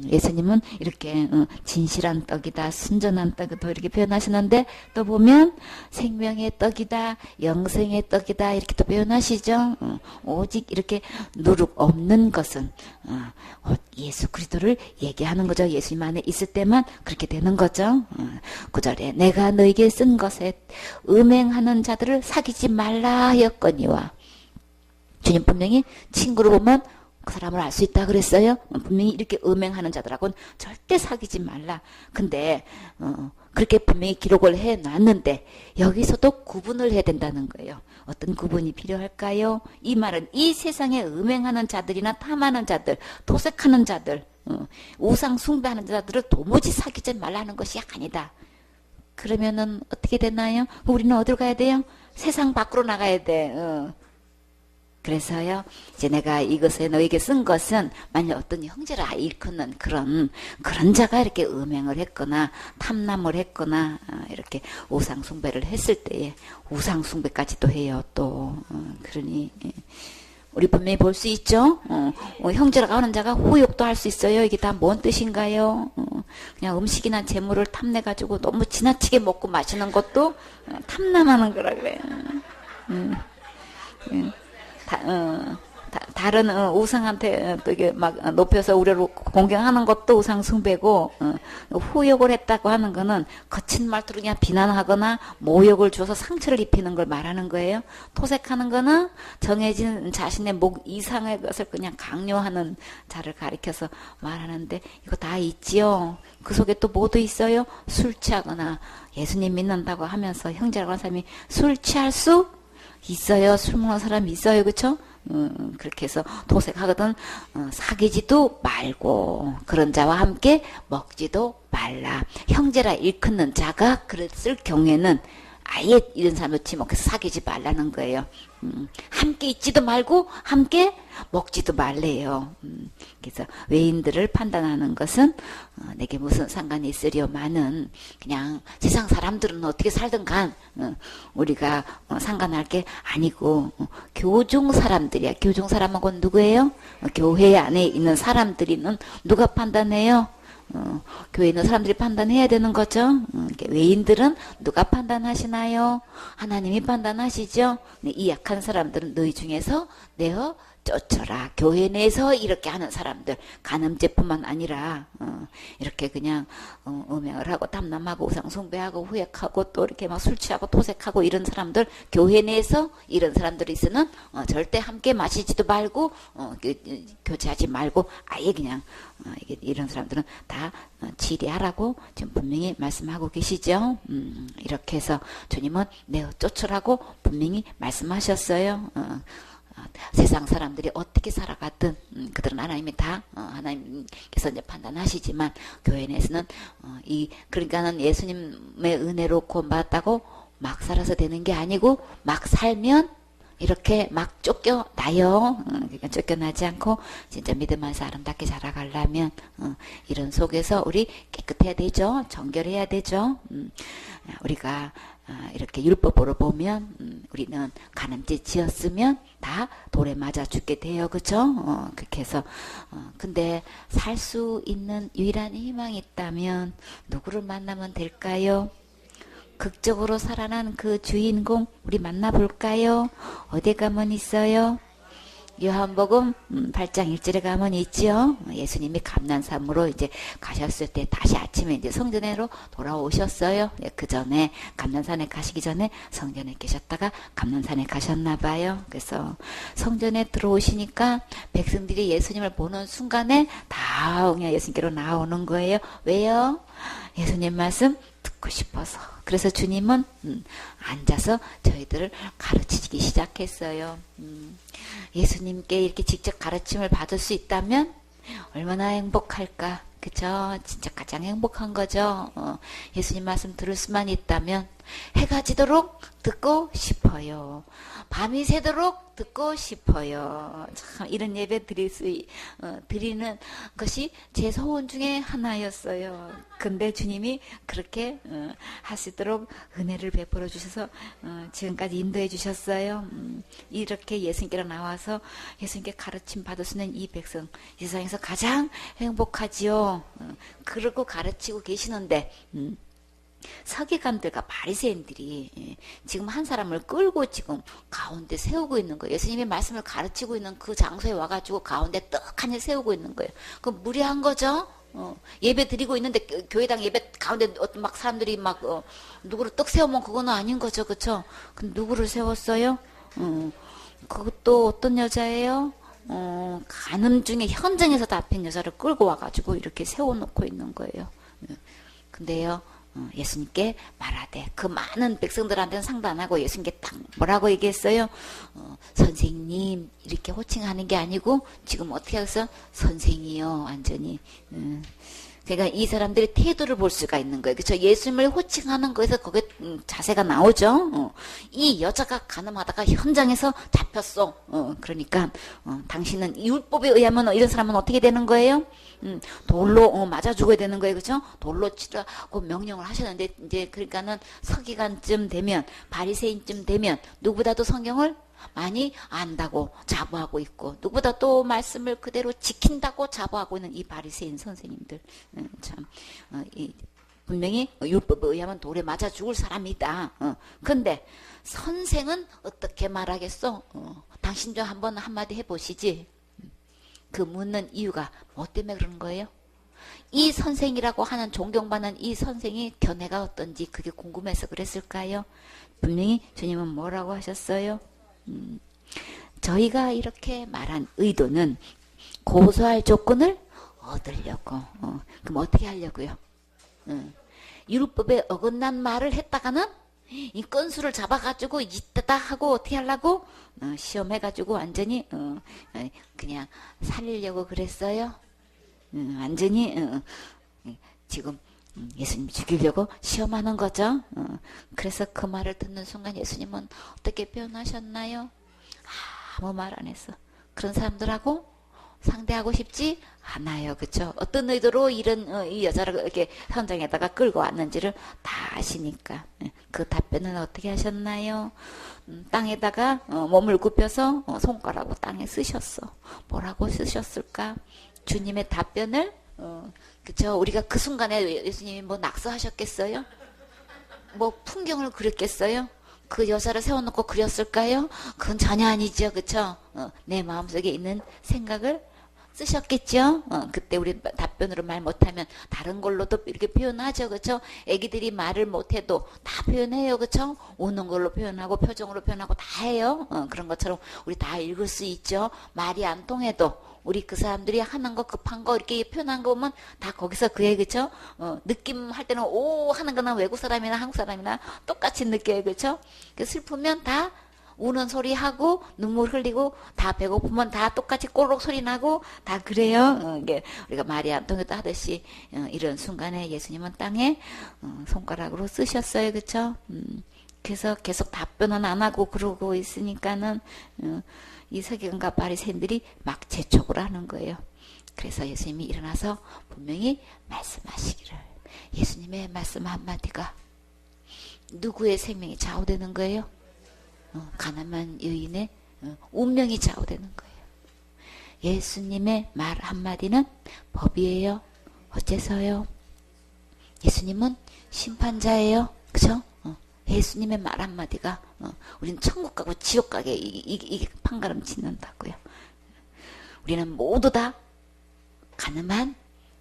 예수님은 이렇게 진실한 떡이다, 순전한 떡이다 이렇게 표현하시는데, 또 보면 생명의 떡이다, 영생의 떡이다 이렇게 또 표현하시죠. 오직 이렇게 누룩 없는 것은 예수 그리스도를 얘기하는 거죠. 예수님 안에 있을 때만 그렇게 되는 거죠. 9절에 내가 너에게 쓴 것에 음행하는 자들을 사귀지 말라 하였거니와, 주님 분명히 친구로 보면 그 사람을 알 수 있다 그랬어요. 분명히 이렇게 음행하는 자들하고는 절대 사귀지 말라. 근데 그렇게 분명히 기록을 해놨는데 여기서도 구분을 해야 된다는 거예요. 어떤 구분이 필요할까요? 이 말은 이 세상에 음행하는 자들이나 탐하는 자들, 도색하는 자들, 우상 숭배하는 자들을 도무지 사귀지 말라는 것이 아니다. 그러면은 어떻게 되나요? 우리는 어디로 가야 돼요? 세상 밖으로 나가야 돼. 그래서요, 이제 내가 이것에 너에게 쓴 것은, 만약 어떤 형제를 일컫는 그런 자가 이렇게 음행을 했거나 탐남을 했거나 이렇게 우상숭배를 했을 때에, 우상숭배까지도 해요 또. 그러니 우리 분명히 볼 수 있죠. 형제라고 하는 자가 후욕도 할 수 있어요. 이게 다 뭔 뜻인가요? 그냥 음식이나 재물을 탐내가지고 너무 지나치게 먹고 마시는 것도 탐남하는 거라 그래요. 다른 우상한테 또 이게 막 높여서 우려로 공경하는 것도 우상 숭배고, 후욕을 했다고 하는 거는 거친 말투로 그냥 비난하거나 모욕을 줘서 상처를 입히는 걸 말하는 거예요. 토색하는 거는 정해진 자신의 목 이상의 것을 그냥 강요하는 자를 가리켜서 말하는데, 이거 다 있지요. 그 속에 또 뭐도 있어요? 술 취하거나, 예수님 믿는다고 하면서 형제라고 하는 사람이 술 취할 수 있어요. 술 먹는 사람이 있어요. 그쵸? 그렇게 해서 도색하거든 사귀지도 말고 그런 자와 함께 먹지도 말라. 형제라 일컫는 자가 그랬을 경우에는 아예 이런 사람을 지목해서 사귀지 말라는 거예요. 함께 있지도 말고 함께 먹지도 말래요. 그래서 외인들을 판단하는 것은 내게 무슨 상관이 있으려마는, 그냥 세상 사람들은 어떻게 살든 간 우리가 상관할 게 아니고, 교종 사람들이야. 교종 사람하고는 누구예요? 교회 안에 있는 사람들이는 누가 판단해요? 교회에 있는 사람들이 판단해야 되는 거죠. 외인들은 누가 판단하시나요? 하나님이 판단하시죠. 이 약한 사람들은 너희 중에서 내어 쫓아라. 교회 내에서 이렇게 하는 사람들, 간음죄뿐만 아니라 이렇게 그냥 음행을 하고 탐남하고 우상숭배하고 후액하고 또 이렇게 막 술 취하고 토색하고 이런 사람들, 교회 내에서 이런 사람들이 있으면 절대 함께 마시지도 말고 교제하지 말고 아예 그냥 이런 사람들은 다 치리하라고 지금 분명히 말씀하고 계시죠. 이렇게 해서 주님은 내어 쫓으라고 분명히 말씀하셨어요. 세상 사람들이 어떻게 살아갔든 그들은 하나님이 다 하나님께서 이제 판단하시지만, 교회 내에서는 그러니까는 예수님의 은혜로 구원받았다고 막 살아서 되는 게 아니고, 막 살면 이렇게 막 쫓겨나요. 그러니까 쫓겨나지 않고 진짜 믿음 안에서 아름답게 자라가려면 이런 속에서 우리 깨끗해야 되죠. 정결해야 되죠. 우리가 이렇게 율법으로 보면 우리는 가늠죄 지었으면 다 돌에 맞아 죽게 돼요. 그죠? 그렇게 해서 근데 살 수 있는 유일한 희망이 있다면 누구를 만나면 될까요? 극적으로 살아난 그 주인공 우리 만나볼까요? 어디 가면 있어요? 요한복음 8장 1절에 가면 있죠. 예수님이 감난산으로 이제 가셨을 때 다시 아침에 이제 성전으로 돌아오셨어요. 그 전에 감난산에 가시기 전에 성전에 계셨다가 감난산에 가셨나 봐요. 그래서 성전에 들어오시니까 백성들이 예수님을 보는 순간에 다 그냥 예수님께로 나오는 거예요. 왜요? 예수님 말씀 듣고 싶어서. 그래서 주님은 앉아서 저희들을 가르치기 시작했어요. 예수님께 이렇게 직접 가르침을 받을 수 있다면 얼마나 행복할까. 그죠? 진짜 가장 행복한 거죠. 예수님 말씀 들을 수만 있다면 해가 지도록 듣고 싶어요. 밤이 새도록 듣고 싶어요. 참 이런 예배 드리는 것이 제 소원 중에 하나였어요. 근데 주님이 그렇게 할 수 있도록 은혜를 베풀어 주셔서 지금까지 인도해 주셨어요. 이렇게 예수님께로 나와서 예수님께 가르침 받을 수 있는 이 백성, 이 세상에서 가장 행복하지요. 그러고 가르치고 계시는데 서기관들과 바리새인들이 지금 한 사람을 끌고 지금 가운데 세우고 있는 거예요. 예수님의 말씀을 가르치고 있는 그 장소에 와가지고 가운데 떡하니 세우고 있는 거예요. 그 무례한 거죠. 예배 드리고 있는데 교회당 예배 가운데 어떤 막 사람들이 막 누구를 떡 세우면 그거는 아닌 거죠, 그렇죠? 근데 누구를 세웠어요? 그것도 어떤 여자예요? 간음 중에 현장에서 잡힌 여자를 끌고 와가지고 이렇게 세워놓고 있는 거예요. 근데요. 예수님께 말하되 그 많은 백성들한테는 상도 안 하고 예수님께 딱 뭐라고 얘기했어요? 선생님 이렇게 호칭하는 게 아니고 지금 어떻게 하겠어? 선생이요 완전히. 그러니까 이 사람들의 태도를 볼 수가 있는 거예요. 그렇죠? 예수님을 호칭하는 거에서 거기에 자세가 나오죠. 이 여자가 간음하다가 현장에서 잡혔어. 그러니까 당신은 율법에 의하면 이런 사람은 어떻게 되는 거예요? 돌로 맞아 죽어야 되는 거예요. 그렇죠? 돌로 치라고 명령을 하셨는데 이제 그러니까는 서기관쯤 되면 바리새인쯤 되면 누구보다도 성경을 많이 안다고 자부하고 있고 누구보다 또 말씀을 그대로 지킨다고 자부하고 있는 이 바리새인 선생님들 참 분명히 율법에 의하면 돌에 맞아 죽을 사람이다. 근데 선생은 어떻게 말하겠어? 당신 좀 한번 한마디 해보시지. 그 묻는 이유가 뭐 때문에 그런 거예요? 이 선생이라고 하는 존경받는 이 선생이 견해가 어떤지 그게 궁금해서 그랬을까요? 분명히 주님은 뭐라고 하셨어요? 저희가 이렇게 말한 의도는 고소할 조건을 얻으려고. 그럼 어떻게 하려고요? 율법에 어긋난 말을 했다가는 이 건수를 잡아가지고 이따다 하고 어떻게 하려고? 시험해가지고 완전히 그냥 살리려고 그랬어요. 완전히 지금 예수님 죽이려고 시험하는 거죠. 그래서 그 말을 듣는 순간 예수님은 어떻게 표현하셨나요? 아무 말 안 했어. 그런 사람들하고 상대하고 싶지 않아요. 그쵸? 어떤 의도로 이 여자를 이렇게 현장에다가 끌고 왔는지를 다 아시니까. 그 답변은 어떻게 하셨나요? 땅에다가 몸을 굽혀서 손가락으로 땅에 쓰셨어. 뭐라고 쓰셨을까? 주님의 답변을 그쵸? 우리가 그 순간에 예수님이 뭐 낙서하셨겠어요? 뭐 풍경을 그렸겠어요? 그 여자를 세워놓고 그렸을까요? 그건 전혀 아니죠. 그쵸? 내 마음속에 있는 생각을 쓰셨겠죠? 그때 우리 답변으로 말 못하면 다른 걸로도 이렇게 표현하죠. 그쵸? 애기들이 말을 못해도 다 표현해요. 그쵸? 우는 걸로 표현하고 표정으로 표현하고 다 해요. 그런 것처럼 우리 다 읽을 수 있죠. 말이 안 통해도 우리 그 사람들이 하는 거 급한 거 이렇게 표현한 거 보면 다 거기서 그게 그쵸? 느낌 할 때는 오 하는 거는 외국 사람이나 한국 사람이나 똑같이 느껴요. 그쵸? 슬프면 다 우는 소리 하고 눈물 흘리고 다 배고프면 다 똑같이 꼬록 소리 나고 다 그래요. 이게 우리가 말이 안 통해도 하듯이 이런 순간에 예수님은 땅에 손가락으로 쓰셨어요. 그쵸? 그래서 계속 답변은 안 하고 그러고 있으니까는 이 서기관과 바리새인들이 막 재촉을 하는 거예요. 그래서 예수님이 일어나서 분명히 말씀하시기를, 예수님의 말씀 한마디가 누구의 생명이 좌우되는 거예요? 가늠한 여인의 운명이 좌우되는 거예요. 예수님의 말 한마디는 법이에요. 어째서요? 예수님은 심판자예요. 그죠? 예수님의 말 한마디가 우리는 천국 가고 지옥 가게 이게 판가름 짓는다고요. 우리는 모두 다 가늠한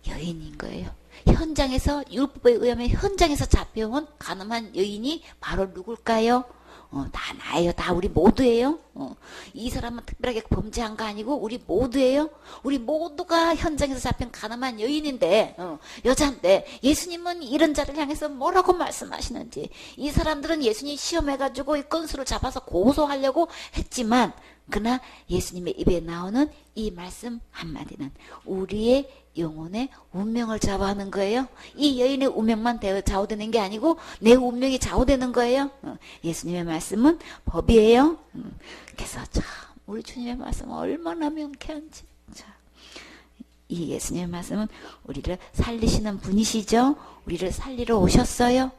여인인 거예요. 현장에서, 율법에 의하면 현장에서 잡혀온 가늠한 여인이 바로 누굴까요? 다 나예요. 다 우리 모두예요. 이 사람은 특별하게 범죄한 거 아니고 우리 모두예요. 우리 모두가 현장에서 잡힌 가늠한 여인인데, 여자인데 예수님은 이런 자를 향해서 뭐라고 말씀하시는지. 이 사람들은 예수님 시험해가지고 이 건수를 잡아서 고소하려고 했지만, 그러나 예수님의 입에 나오는 이 말씀 한마디는 우리의 영혼의 운명을 좌우하는 거예요. 이 여인의 운명만 좌우되는 게 아니고 내 운명이 좌우되는 거예요. 예수님의 말씀은 법이에요. 그래서 참 우리 주님의 말씀은 얼마나 명쾌한지. 자, 이 예수님의 말씀은 우리를 살리시는 분이시죠. 우리를 살리러 오셨어요.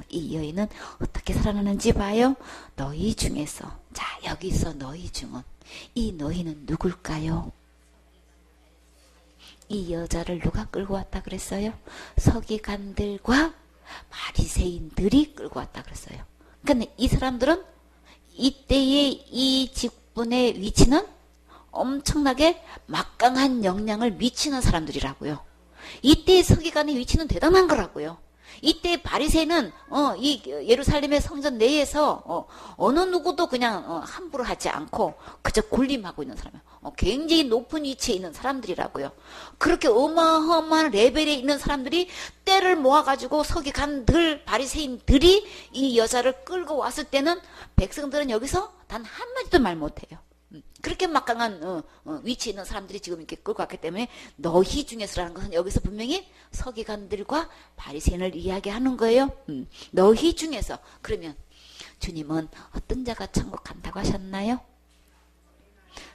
이 여인은 어떻게 살아나는지 봐요. 너희 중에서, 자 여기서 너희 중은, 이 너희는 누굴까요? 이 여자를 누가 끌고 왔다 그랬어요? 서기관들과 바리새인들이 끌고 왔다 그랬어요. 근데 이 사람들은 이때의 이 직분의 위치는 엄청나게 막강한 영향을 미치는 사람들이라고요. 이때의 서기관의 위치는 대단한 거라고요. 이때 바리새인은 이 예루살렘의 성전 내에서 어느 누구도 그냥 함부로 하지 않고 그저 군림하고 있는 사람이에요. 굉장히 높은 위치에 있는 사람들이라고요. 그렇게 어마어마한 레벨에 있는 사람들이 때를 모아가지고 서기관들, 바리새인들이 이 여자를 끌고 왔을 때는 백성들은 여기서 단 한마디도 말 못해요. 그렇게 막강한 위치에 있는 사람들이 지금 이렇게 끌고 왔기 때문에 너희 중에서라는 것은 여기서 분명히 서기관들과 바리새인을 이야기하는 거예요. 너희 중에서. 그러면 주님은 어떤 자가 천국 간다고 하셨나요?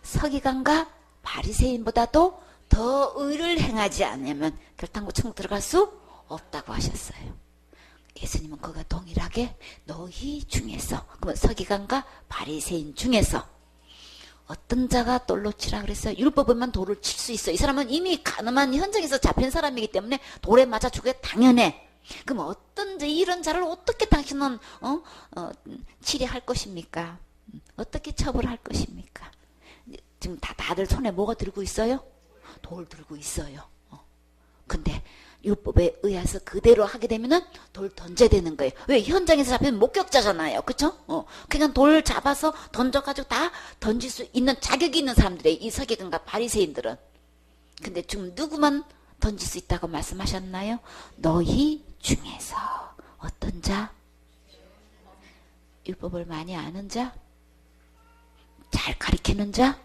서기관과 바리새인보다도 더 의를 행하지 않으면 결단코 천국 들어갈 수 없다고 하셨어요. 예수님은 그가 동일하게 너희 중에서, 그러면 서기관과 바리새인 중에서 어떤 자가 돌로 치라 그랬어요? 율법으로만 돌을 칠 수 있어. 이 사람은 이미 가늠한 현장에서 잡힌 사람이기 때문에 돌에 맞아 죽게 당연해. 그럼 어떤 이런 자를 어떻게 당신은 치리할 것입니까? 어떻게 처벌할 것입니까? 지금 다들 손에 뭐가 들고 있어요? 돌 들고 있어요. 근데 율법에 의해서 그대로 하게 되면은 돌 던져야 되는 거예요. 왜? 현장에서 잡힌 목격자잖아요. 그쵸? 그냥 돌 잡아서 던져가지고 다 던질 수 있는 자격이 있는 사람들이에요. 이 서기관과 바리새인들은. 근데 지금 누구만 던질 수 있다고 말씀하셨나요? 너희 중에서 어떤 자? 율법을 많이 아는 자? 잘 가리키는 자?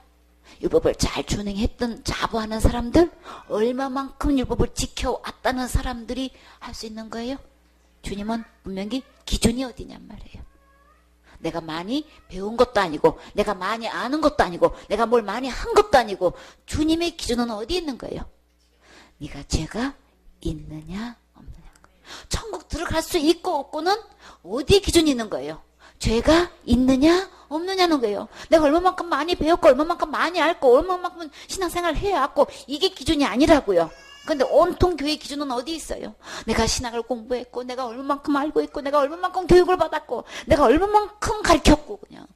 율법을 잘 준행했던 자부하는 사람들, 얼마만큼 율법을 지켜왔다는 사람들이 할 수 있는 거예요. 주님은 분명히 기준이 어디냔 말이에요. 내가 많이 배운 것도 아니고, 내가 많이 아는 것도 아니고, 내가 뭘 많이 한 것도 아니고, 주님의 기준은 어디 있는 거예요? 네가 죄가 있느냐 없느냐. 천국 들어갈 수 있고 없고는 어디에 기준이 있는 거예요? 죄가 있느냐 없느냐는 거예요. 내가 얼마만큼 많이 배웠고 얼마만큼 많이 알고 얼마만큼 신앙생활을 해왔고 이게 기준이 아니라고요. 근데 온통 교회 기준은 어디 있어요? 내가 신학을 공부했고 내가 얼마만큼 알고 있고 내가 얼마만큼 교육을 받았고 내가 얼마만큼 가르쳤고 그냥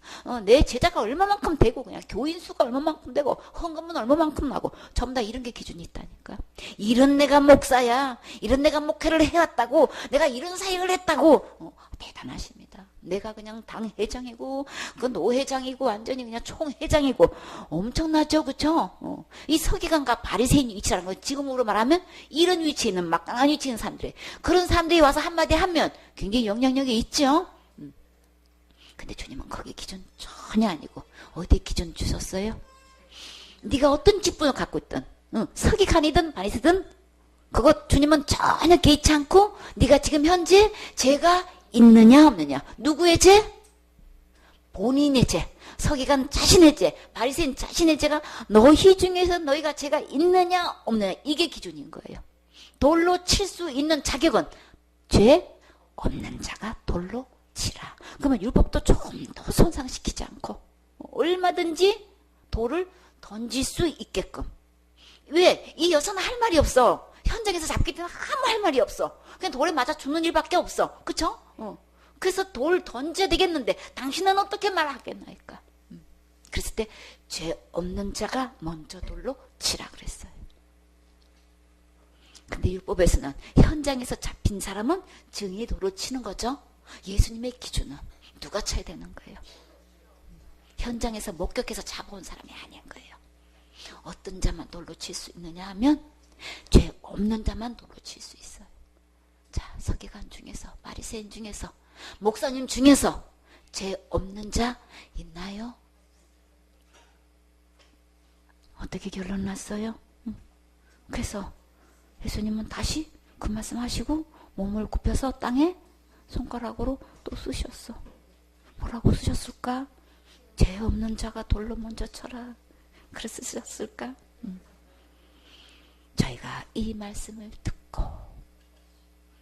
내 제자가 얼마만큼 되고 그냥 교인 수가 얼마만큼 되고 헌금은 얼마만큼 나고 전부 다 이런 게 기준이 있다니까. 이런 내가 목사야. 이런 내가 목회를 해왔다고 내가 이런 사역을 했다고 대단하십니다. 내가 그냥 당 회장이고 그 노회장이고 완전히 그냥 총회장이고 엄청나죠, 그렇죠? 이 서기관과 바리새인 위치라는 건 지금으로 말하면 이런 위치에 있는 막강한 위치에 있는 사람들이 그런 사람들이 와서 한마디 하면 굉장히 영향력이 있죠. 근데 주님은 거기 기준 전혀 아니고 어디 기준 주셨어요? 네가 어떤 직분을 갖고 있든 서기관이든 바리새든 그거 주님은 전혀 개의치 않고 네가 지금 현재 죄가 있느냐 없느냐. 누구의 죄? 본인의 죄. 서기관 자신의 죄, 바리새인 자신의 죄가 너희 중에서 너희가 죄가 있느냐 없느냐. 이게 기준인 거예요. 돌로 칠 수 있는 자격은 죄 없는 자가 돌로 치라. 그러면 율법도 조금 더 손상시키지 않고 얼마든지 돌을 던질 수 있게끔. 왜? 이 여자는 할 말이 없어. 현장에서 잡기 때문에 아무 할 말이 없어. 그냥 돌에 맞아 죽는 일밖에 없어. 그쵸? 그래서 돌 던져야 되겠는데 당신은 어떻게 말하겠나이까. 그랬을 때 죄 없는 자가 먼저 돌로 치라 그랬어요. 근데 율법에서는 현장에서 잡힌 사람은 증인이 돌로 치는 거죠. 예수님의 기준은 누가 쳐야 되는 거예요? 현장에서 목격해서 잡아온 사람이 아닌 거예요. 어떤 자만 돌로 칠 수 있느냐 하면 죄 없는 자만 돌로 칠 수 있어요. 자, 서기관 중에서, 바리새인 중에서, 목사님 중에서 죄 없는 자 있나요? 어떻게 결론 났어요? 그래서 예수님은 다시 그 말씀 하시고 몸을 굽혀서 땅에 손가락으로 또 쓰셨어. 뭐라고 쓰셨을까? 죄 없는 자가 돌로 먼저 쳐라. 그래서 쓰셨을까? 저희가 이 말씀을 듣고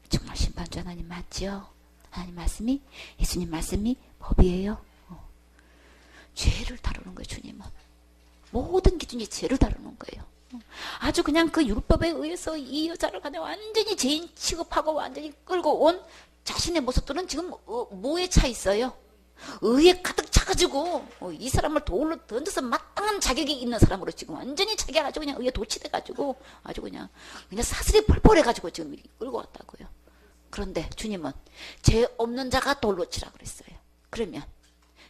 정말 심판주 하나님 맞죠? 하나님 말씀이, 예수님 말씀이 법이에요. 죄를 다루는 거예요. 주님은 모든 기준이 죄를 다루는 거예요. 아주 그냥 그 율법에 의해서 이 여자를 그냥 완전히 죄인 취급하고 완전히 끌고 온 자신의 모습들은 지금 뭐에 차 있어요? 의에 가득 차가지고 이 사람을 돌로 던져서 마땅한 자격이 있는 사람으로 지금 완전히 자기가 아주 그냥 의에 도취돼가지고 아주 그냥 사슬이 펄펄해가지고 지금 끌고 왔다고요. 그런데 주님은 죄 없는 자가 돌로 치라 그랬어요. 그러면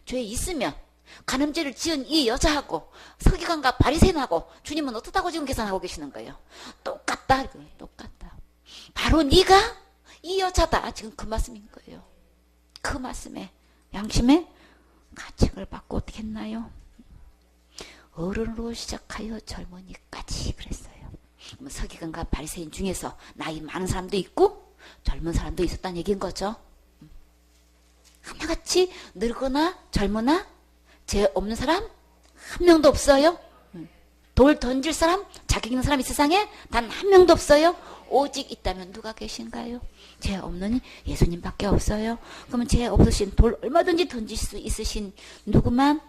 죄 있으면 간음죄를 지은 이 여자하고 서기관과 바리새인하고 주님은 어떻다고 지금 계산하고 계시는 거예요? 똑같다. 똑같다. 바로 네가 이 여자다. 지금 그 말씀인 거예요. 그 말씀에 양심의 가책을 받고 어떻게 했나요? 어른으로 시작하여 젊은이까지 그랬어요. 그러면 서기관과 바리새인 중에서 나이 많은 사람도 있고 젊은 사람도 있었다는 얘기인 거죠. 하나같이 늙거나 젊으나 죄 없는 사람 한 명도 없어요. 돌 던질 사람, 자격 있는 사람 이 세상에 단 한 명도 없어요. 오직 있다면 누가 계신가요? 죄 없는 예수님밖에 없어요. 그러면 죄 없으신, 돌 얼마든지 던질 수 있으신 누구만?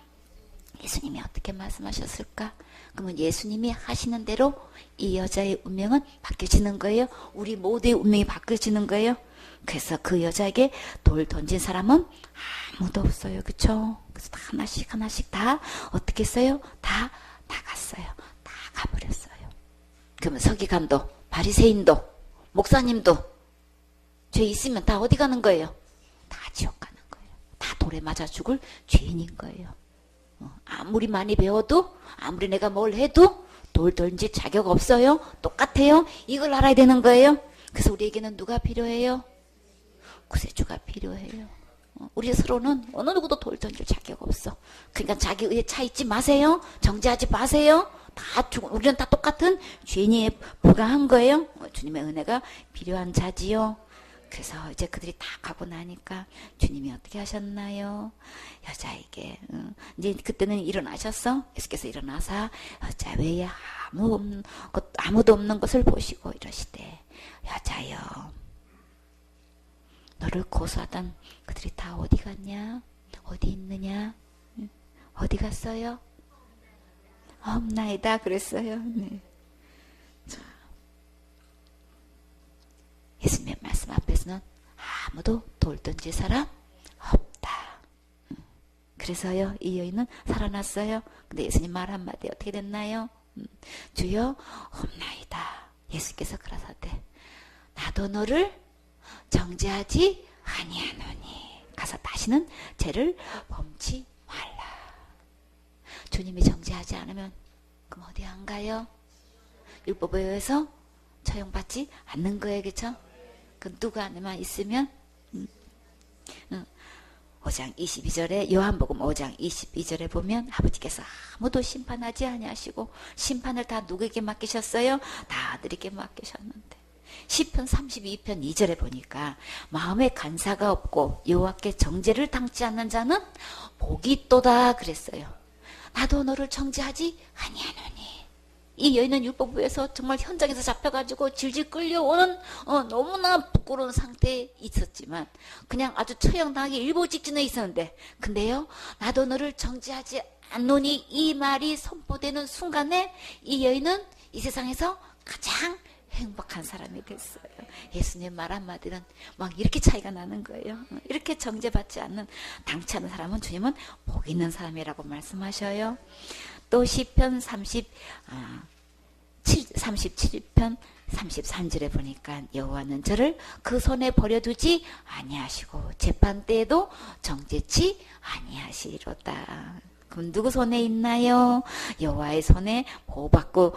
예수님이 어떻게 말씀하셨을까? 그러면 예수님이 하시는 대로 이 여자의 운명은 바뀌어지는 거예요. 우리 모두의 운명이 바뀌어지는 거예요. 그래서 그 여자에게 돌 던진 사람은 아무도 없어요. 그쵸? 그래서 다 하나씩 다 어떻게 했어요? 다 나갔어요. 다 가버렸어요. 그러면 서기관도 바리새인도 목사님도 죄 있으면 다 어디 가는 거예요? 다 지옥 가는 거예요. 다 돌에 맞아 죽을 죄인인 거예요. 아무리 많이 배워도 아무리 내가 뭘 해도 돌 던질 자격 없어요. 똑같아요. 이걸 알아야 되는 거예요. 그래서 우리에게는 누가 필요해요? 구세주가 필요해요. 우리 서로는 어느 누구도 돌 던질 자격 없어. 그러니까 자기 의에 차 있지 마세요. 정죄하지 마세요. 우리는 다 똑같은 죄인에 불과한 거예요. 주님의 은혜가 필요한 자지요. 그래서 이제 그들이 다 가고 나니까 주님이 어떻게 하셨나요? 여자에게 이제 그때는 일어나셨어. 예수께서 일어나사 여자 외에 아무도 없는 것을 보시고 이러시되 여자여 너를 고소하던 그들이 다 어디 갔냐? 어디 있느냐? 어디 갔어요? 없나이다 그랬어요. 네. 자, 예수님의 말씀 앞에서는 아무도 돌 던질 사람 없다. 그래서요 이 여인은 살아났어요. 근데 예수님 말 한마디 어떻게 됐나요? 주여 없나이다. 예수께서 그러사대 나도 너를 정죄하지 아니하노니 가서 다시는 죄를 범치 말라. 주님이 정죄하지 않으면 그럼 어디 안 가요? 율법에 의해서 처형받지 않는 거예요. 그렇죠? 그 누구 안에만 있으면 5장 22절에 요한복음 5장 22절에 보면 아버지께서 아무도 심판하지 아니하시고 심판을 다 누구에게 맡기셨어요? 다 아들에게 맡기셨는데 시편 32편 2절에 보니까 마음에 간사가 없고 여호와께 정죄를 당치 않는 자는 복이 있도다 그랬어요. 나도 너를 정죄하지 아니하노니. 이 여인은 율법부에서 정말 현장에서 잡혀가지고 질질 끌려오는 너무나 부끄러운 상태에 있었지만 그냥 아주 처형당하기 일보 직전에 있었는데, 근데요, 나도 너를 정죄하지 않노니 이 말이 선포되는 순간에 이 여인은 이 세상에서 가장 행복한 사람이 됐어요. 예수님 말 한마디는 막 이렇게 차이가 나는 거예요. 이렇게 정죄받지 않는, 당치 않은 사람은 주님은 복 있는 사람이라고 말씀하셔요. 또 시편 37편 33절에 보니까 여호와는 저를 그 손에 버려두지 아니하시고 재판 때에도 정죄치 아니하시리로다. 그럼 누구 손에 있나요? 여호와의 손에 보호받고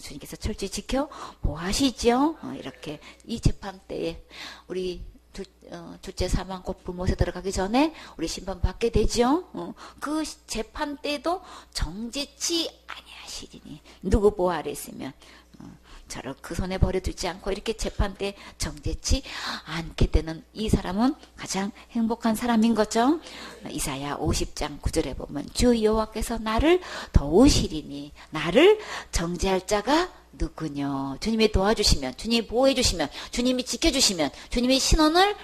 주님께서 철저히 지켜 보호하시죠. 이렇게 이 재판 때에 우리 둘째 사망 곧 불못에 들어가기 전에 우리 심판 받게 되죠. 그 재판 때도 정죄치 아니하시리니. 누구 보호 아래 있으면 저를 그 손에 버려두지 않고 이렇게 재판 때 정죄치 않게 되는 이 사람은 가장 행복한 사람인 거죠. 이사야 50장 9절에 보면 주 여호와께서 나를 도우시리니. 나를 정죄할 자가 누구뇨? 주님이 도와주시면, 주님이 보호해주시면, 주님이 지켜주시면, 주님이 신원을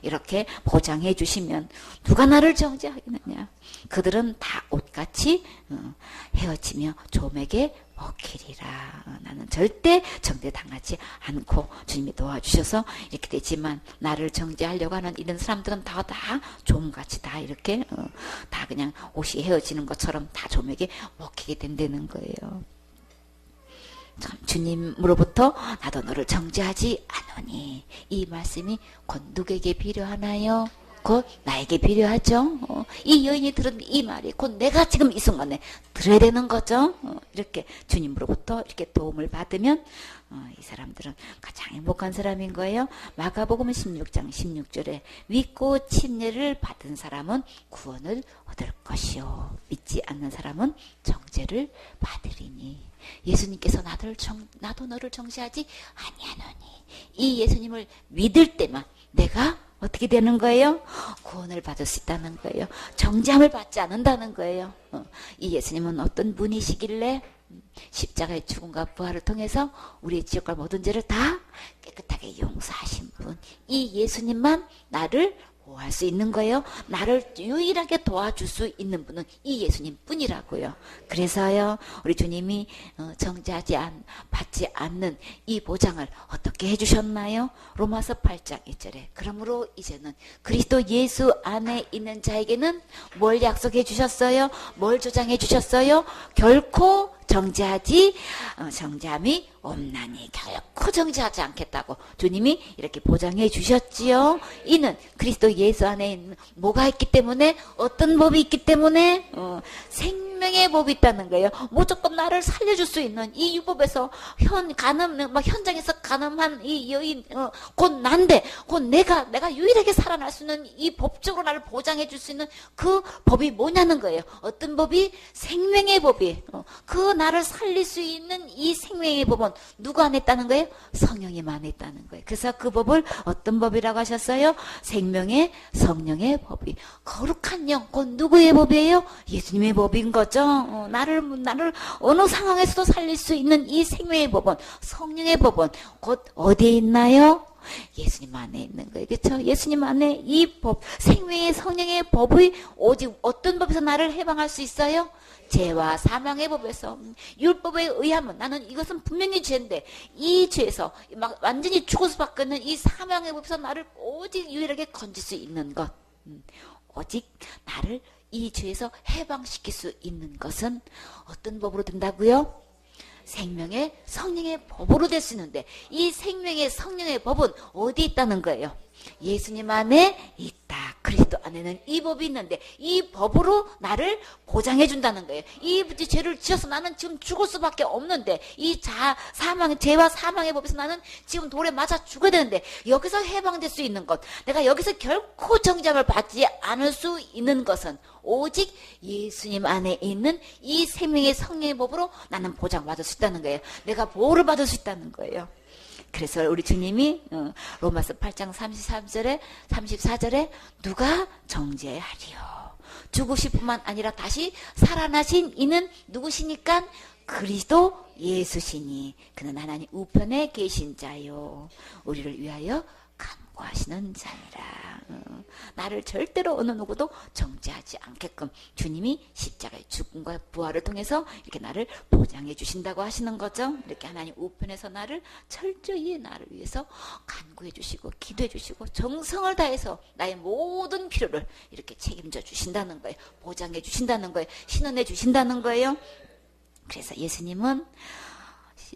이렇게 보장해주시면 누가 나를 정죄하겠느냐? 그들은 다 옷같이 헤어지며 조맥에 먹히리라. 나는 절대 정죄당하지 않고 주님이 도와주셔서 이렇게 되지만, 나를 정죄하려고 하는 이런 사람들은 다 좀같이 다 이렇게 다 그냥 옷이 헤어지는 것처럼 다 조맥에 먹히게 된다는 거예요. 참, 주님으로부터 나도 너를 정죄하지 않으니. 이 말씀이 곧 누구에게 필요하나요? 곧 나에게 필요하죠. 이 여인이 들은 이 말이 곧 내가 지금 이 순간에 들어야 되는 거죠. 이렇게 주님으로부터 이렇게 도움을 받으면 이 사람들은 가장 행복한 사람인 거예요. 마가복음 16장 16절에 믿고 침례를 받은 사람은 구원을 얻을 것이요 믿지 않는 사람은 정죄를 받으리니. 예수님께서 나도 너를 정죄하지 아니하노니. 이 예수님을 믿을 때만 내가 어떻게 되는 거예요? 구원을 받을 수 있다는 거예요. 정죄함을 받지 않는다는 거예요. 이 예수님은 어떤 분이시길래 십자가의 죽음과 부활을 통해서 우리의 지역과 모든 죄를 다 깨끗하게 용서하신 분. 이 예수님만 나를 보호할 수 있는 거예요. 나를 유일하게 도와줄 수 있는 분은 이 예수님 뿐이라고요. 그래서요, 우리 주님이 받지 않는 이 보장을 어떻게 해주셨나요? 로마서 8장 1절에 그러므로 이제는 그리스도 예수 안에 있는 자에게는 뭘 약속해 주셨어요? 뭘 조장해 주셨어요? 결코 정죄함이 없나니. 결코 정죄하지 않겠다고 주님이 이렇게 보장해 주셨지요. 이는 그리스도 예수 안에 있는 뭐가 있기 때문에, 어떤 법이 있기 때문에 생명의 법이 있다는 거예요. 무조건 나를 살려줄 수 있는 이 율법에서 현장에서 가늠한 이 여인 곧 난데, 곧 내가 유일하게 살아날 수 있는 이 법적으로 나를 보장해 줄 수 있는 그 법이 뭐냐는 거예요. 어떤 법이? 생명의 법이. 그 나를 살릴 수 있는 이 생명의 법은 누구 안에 있다는 거예요? 성령님 안에 있다는 거예요. 그래서 그 법을 어떤 법이라고 하셨어요? 생명의 성령의 법이. 거룩한 영, 곧 누구의 법이에요? 예수님의 법인 거죠. 나를 어느 상황에서도 살릴 수 있는 이 생명의 법은, 성령의 법은 곧 어디에 있나요? 예수님 안에 있는 거예요. 그렇죠? 예수님 안에 이 법, 생명의 성령의 법의 오직 어떤 법에서 나를 해방할 수 있어요? 죄와 사망의 법에서. 율법에 의하면 나는 이것은 분명히 죄인데 이 죄에서 막 완전히 죽을 수밖에 없는 이 사망의 법에서 나를 오직 유일하게 건질 수 있는 것, 오직 나를 이 죄에서 해방시킬 수 있는 것은 어떤 법으로 된다고요? 생명의 성령의 법으로 될 수 있는데, 이 생명의 성령의 법은 어디 있다는 거예요? 예수님 안에 있다. 그리스도 안에는 이 법이 있는데 이 법으로 나를 보장해 준다는 거예요. 이 죄를 지어서 나는 지금 죽을 수밖에 없는데, 이 죄와 사망의 법에서 나는 지금 돌에 맞아 죽어야 되는데 여기서 해방될 수 있는 것, 내가 여기서 결코 정죄함을 받지 않을 수 있는 것은 오직 예수님 안에 있는 이 생명의 성령의 법으로 나는 보장받을 수 있다는 거예요. 내가 보호를 받을 수 있다는 거예요. 그래서 우리 주님이 로마서 8장 34절에 누가 정죄하리요. 죽으실 뿐만 아니라 다시 살아나신 이는 누구시니까? 그리스도 예수시니 그는 하나님 우편에 계신 자요. 우리를 위하여 간구하시는 자니라. 나를 절대로 어느 누구도 정죄하지 않게끔 주님이 십자가의 죽음과 부활을 통해서 이렇게 나를 보장해 주신다고 하시는 거죠. 이렇게 하나님 우편에서 나를 철저히 나를 위해서 간구해 주시고 기도해 주시고 정성을 다해서 나의 모든 필요를 이렇게 책임져 주신다는 거예요. 보장해 주신다는 거예요. 신원해 주신다는 거예요. 그래서 예수님은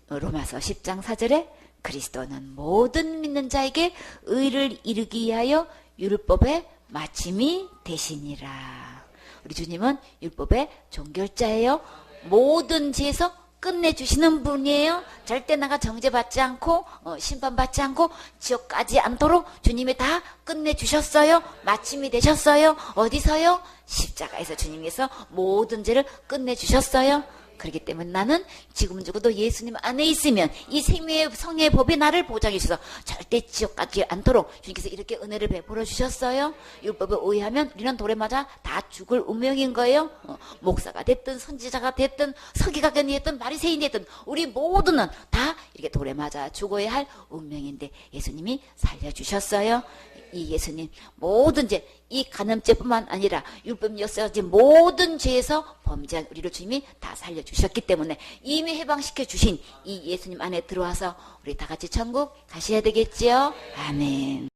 로마서 10장 4절에 그리스도는 모든 믿는 자에게 의를 이루기 위하여 율법의 마침이 되시니라. 우리 주님은 율법의 종결자예요. 모든 죄에서 끝내주시는 분이에요. 절대 나가 정죄받지 않고 심판받지 않고 지옥 가지 않도록 주님이 다 끝내주셨어요. 마침이 되셨어요. 어디서요? 십자가에서 주님께서 모든 죄를 끝내주셨어요. 그렇기 때문에 나는 지금 죽어도 예수님 안에 있으면 이 생명의 성의 법이 나를 보장해 주셔서 절대 지옥 가지 않도록 주님께서 이렇게 은혜를 베풀어 주셨어요. 율법에 의하면 우리는 돌에 맞아 다 죽을 운명인 거예요. 목사가 됐든 선지자가 됐든 서기관이 됐든 바리새인이 됐든 우리 모두는 다 이렇게 돌에 맞아 죽어야 할 운명인데 예수님이 살려주셨어요. 이 예수님 모든 죄, 이 간음죄뿐만 아니라 율법 여러 모든 죄에서 범죄한 우리를 주님이 다 살려주셨기 때문에 이미 해방시켜 주신 이 예수님 안에 들어와서 우리 다 같이 천국 가셔야 되겠지요. 아멘.